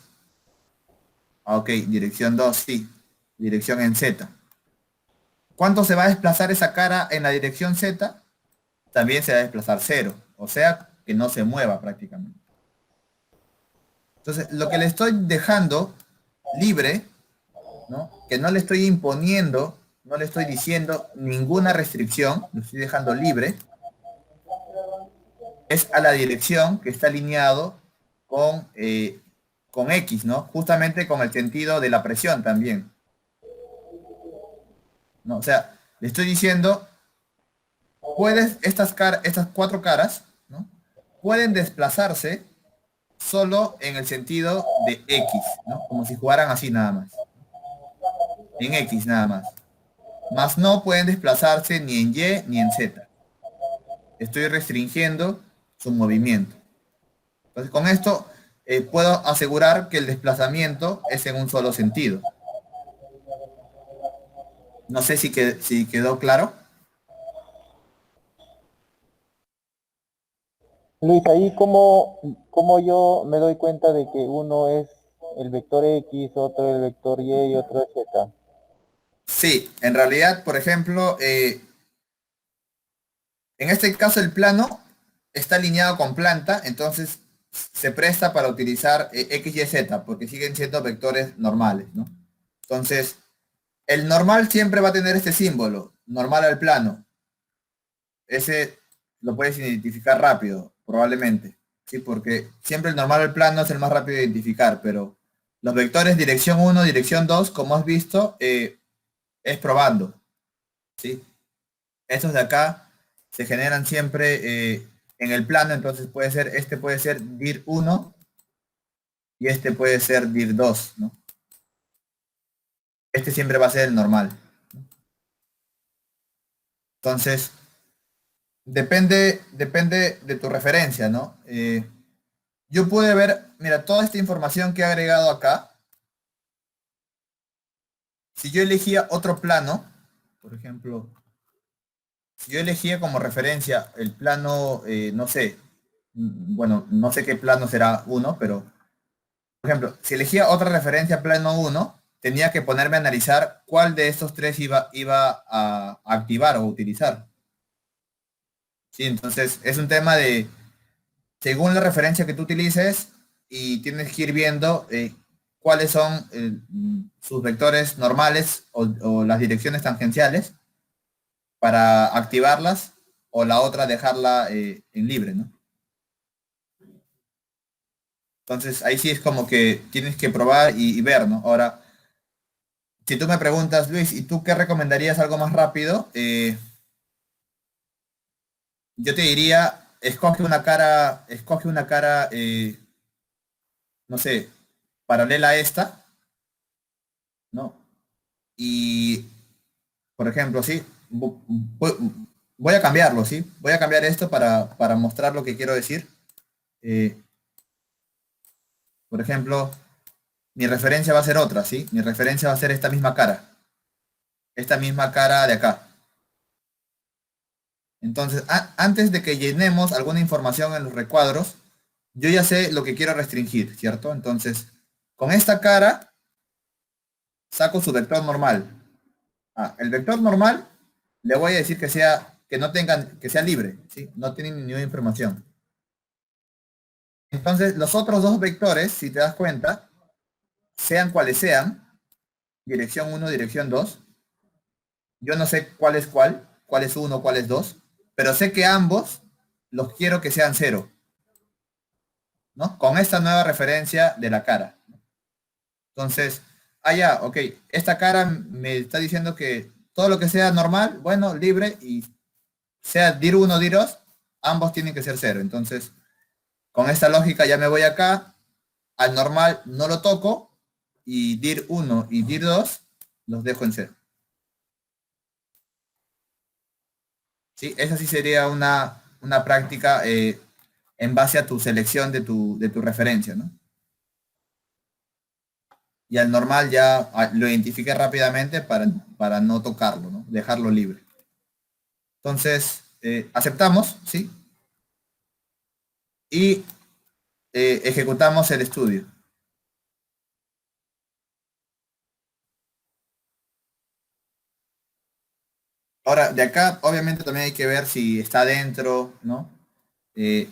Ok, dirección 2, sí. Dirección en Z. ¿Cuánto se va a desplazar esa cara en la dirección Z? También se va a desplazar 0, o sea que no se mueva prácticamente. Entonces, lo que le estoy dejando libre, ¿no? Que no le estoy imponiendo, no le estoy diciendo ninguna restricción, lo estoy dejando libre, es a la dirección que está alineado con X, ¿no? Justamente con el sentido de la presión también, ¿no? O sea, le estoy diciendo, estas cuatro caras, ¿no? Pueden desplazarse solo en el sentido de X, ¿no? Como si jugaran así nada más. En X nada más. Más no pueden desplazarse ni en Y ni en Z. Estoy restringiendo su movimiento. Entonces, con esto puedo asegurar que el desplazamiento es en un solo sentido. No sé si quedó claro. Luis, ahí cómo yo me doy cuenta de que uno es el vector X, otro el vector Y y otro es Z. Sí, en realidad, por ejemplo, en este caso el plano está alineado con planta, entonces se presta para utilizar X, Y, Z, porque siguen siendo vectores normales, ¿no? Entonces, el normal siempre va a tener este símbolo, normal al plano. Ese lo puedes identificar rápido, probablemente, ¿sí? Porque siempre el normal al plano es el más rápido de identificar, pero los vectores dirección 1, dirección 2, como has visto, es probando, ¿sí? Estos de acá se generan siempre en el plano, entonces este puede ser dir 1 y este puede ser dir 2, ¿no? Este siempre va a ser el normal. Entonces, depende de tu referencia, ¿no? Yo pude ver, mira, toda esta información que he agregado acá, si yo elegía otro plano, por ejemplo, si yo elegía como referencia el plano, no sé, bueno, no sé qué plano será uno, pero por ejemplo, si elegía otra referencia plano uno, tenía que ponerme a analizar cuál de estos tres iba a activar o utilizar. Sí, entonces es un tema de, según la referencia que tú utilices, y tienes que ir viendo cuáles son sus vectores normales o las direcciones tangenciales para activarlas o la otra dejarla en libre, ¿no? Entonces ahí sí es como que tienes que probar y ver, ¿no? Ahora, si tú me preguntas, Luis, ¿y tú qué recomendarías algo más rápido? Yo te diría, escoge una cara, no sé, paralela a esta, ¿no? Y, por ejemplo, sí, voy a cambiarlo, ¿sí? Voy a cambiar esto para mostrar lo que quiero decir. Eh, por ejemplo, mi referencia va a ser otra, ¿sí? Mi referencia va a ser esta misma cara de acá. Entonces, antes de que llenemos alguna información en los recuadros, yo ya sé lo que quiero restringir, ¿cierto? Entonces, con esta cara saco su vector normal. El vector normal le voy a decir que sea, que no tengan, que sea libre, ¿sí? No tienen ninguna información. Entonces, los otros dos vectores, si te das cuenta, sean cuales sean, dirección uno, dirección 2, yo no sé cuál es uno, cuál es 2, pero sé que ambos los quiero que sean cero, ¿no? Con esta nueva referencia de la cara. Entonces, ya, ok, esta cara me está diciendo que todo lo que sea normal, bueno, libre, y sea dir 1 dir 2, ambos tienen que ser cero. Entonces, con esta lógica ya me voy acá, al normal no lo toco, y dir 1 y dir 2 los dejo en cero. ¿Sí? Esa sí sería una práctica en base a tu selección de tu referencia, ¿no? Y al normal ya lo identifique rápidamente para no tocarlo, ¿no? Dejarlo libre. Entonces, aceptamos, ¿sí? Y ejecutamos el estudio. Ahora, de acá, obviamente también hay que ver si está dentro, ¿no? Eh,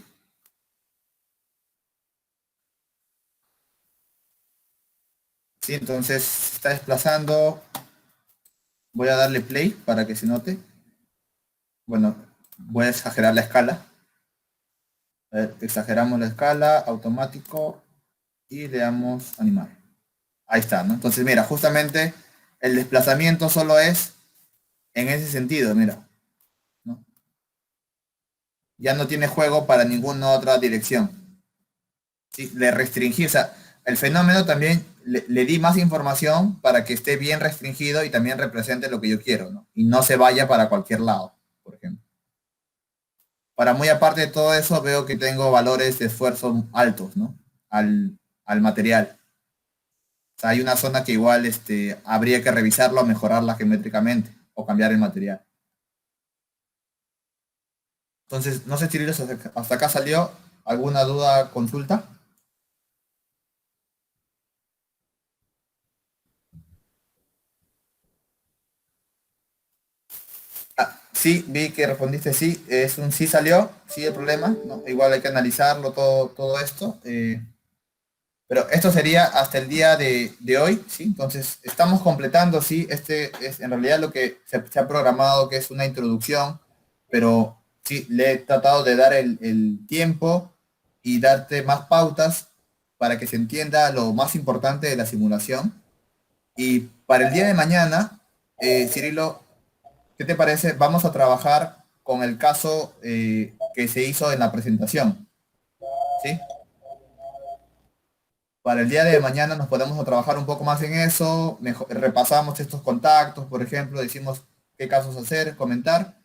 sí, entonces se está desplazando. Voy a darle play para que se note. Bueno, voy a exagerar la escala. A ver, exageramos la escala, automático, y le damos animar. Ahí está, ¿no? Entonces, mira, justamente el desplazamiento solo es en ese sentido, mira, ¿no? Ya no tiene juego para ninguna otra dirección. ¿Sí? Le restringí, o sea, el fenómeno también le di más información para que esté bien restringido y también represente lo que yo quiero, ¿no? Y no se vaya para cualquier lado, por ejemplo. Para muy aparte de todo eso, veo que tengo valores de esfuerzo altos, ¿no? Al material. O sea, hay una zona que igual habría que revisarlo, mejorarla geométricamente o cambiar el material. Entonces, no sé, Cirilo, si hasta acá salió. ¿Alguna duda, consulta? Sí, vi que respondiste sí. Es un sí salió, sí el problema, ¿no? Igual hay que analizarlo todo esto. Pero esto sería hasta el día de hoy, ¿sí? Entonces, estamos completando, sí. Este es en realidad lo que se ha programado, que es una introducción, pero sí, le he tratado de dar el tiempo y darte más pautas para que se entienda lo más importante de la simulación. Y para el día de mañana, Cirilo, ¿qué te parece? Vamos a trabajar con el caso que se hizo en la presentación, ¿sí? Para el día de mañana nos podemos a trabajar un poco más en eso, repasamos estos contactos, por ejemplo, decimos qué casos hacer, comentar,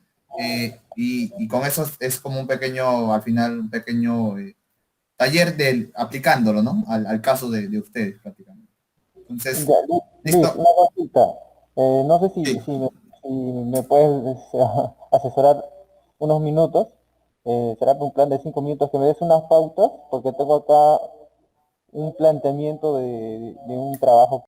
y con eso es como un pequeño, al final, un pequeño taller aplicándolo, ¿no? Al caso de ustedes prácticamente. Entonces, Ya, Luis, listo. una cosita. No sé Sí. si me puedes asesorar unos minutos. Será un plan de 5 minutos que me des unas pautas, porque tengo acá un planteamiento de un trabajo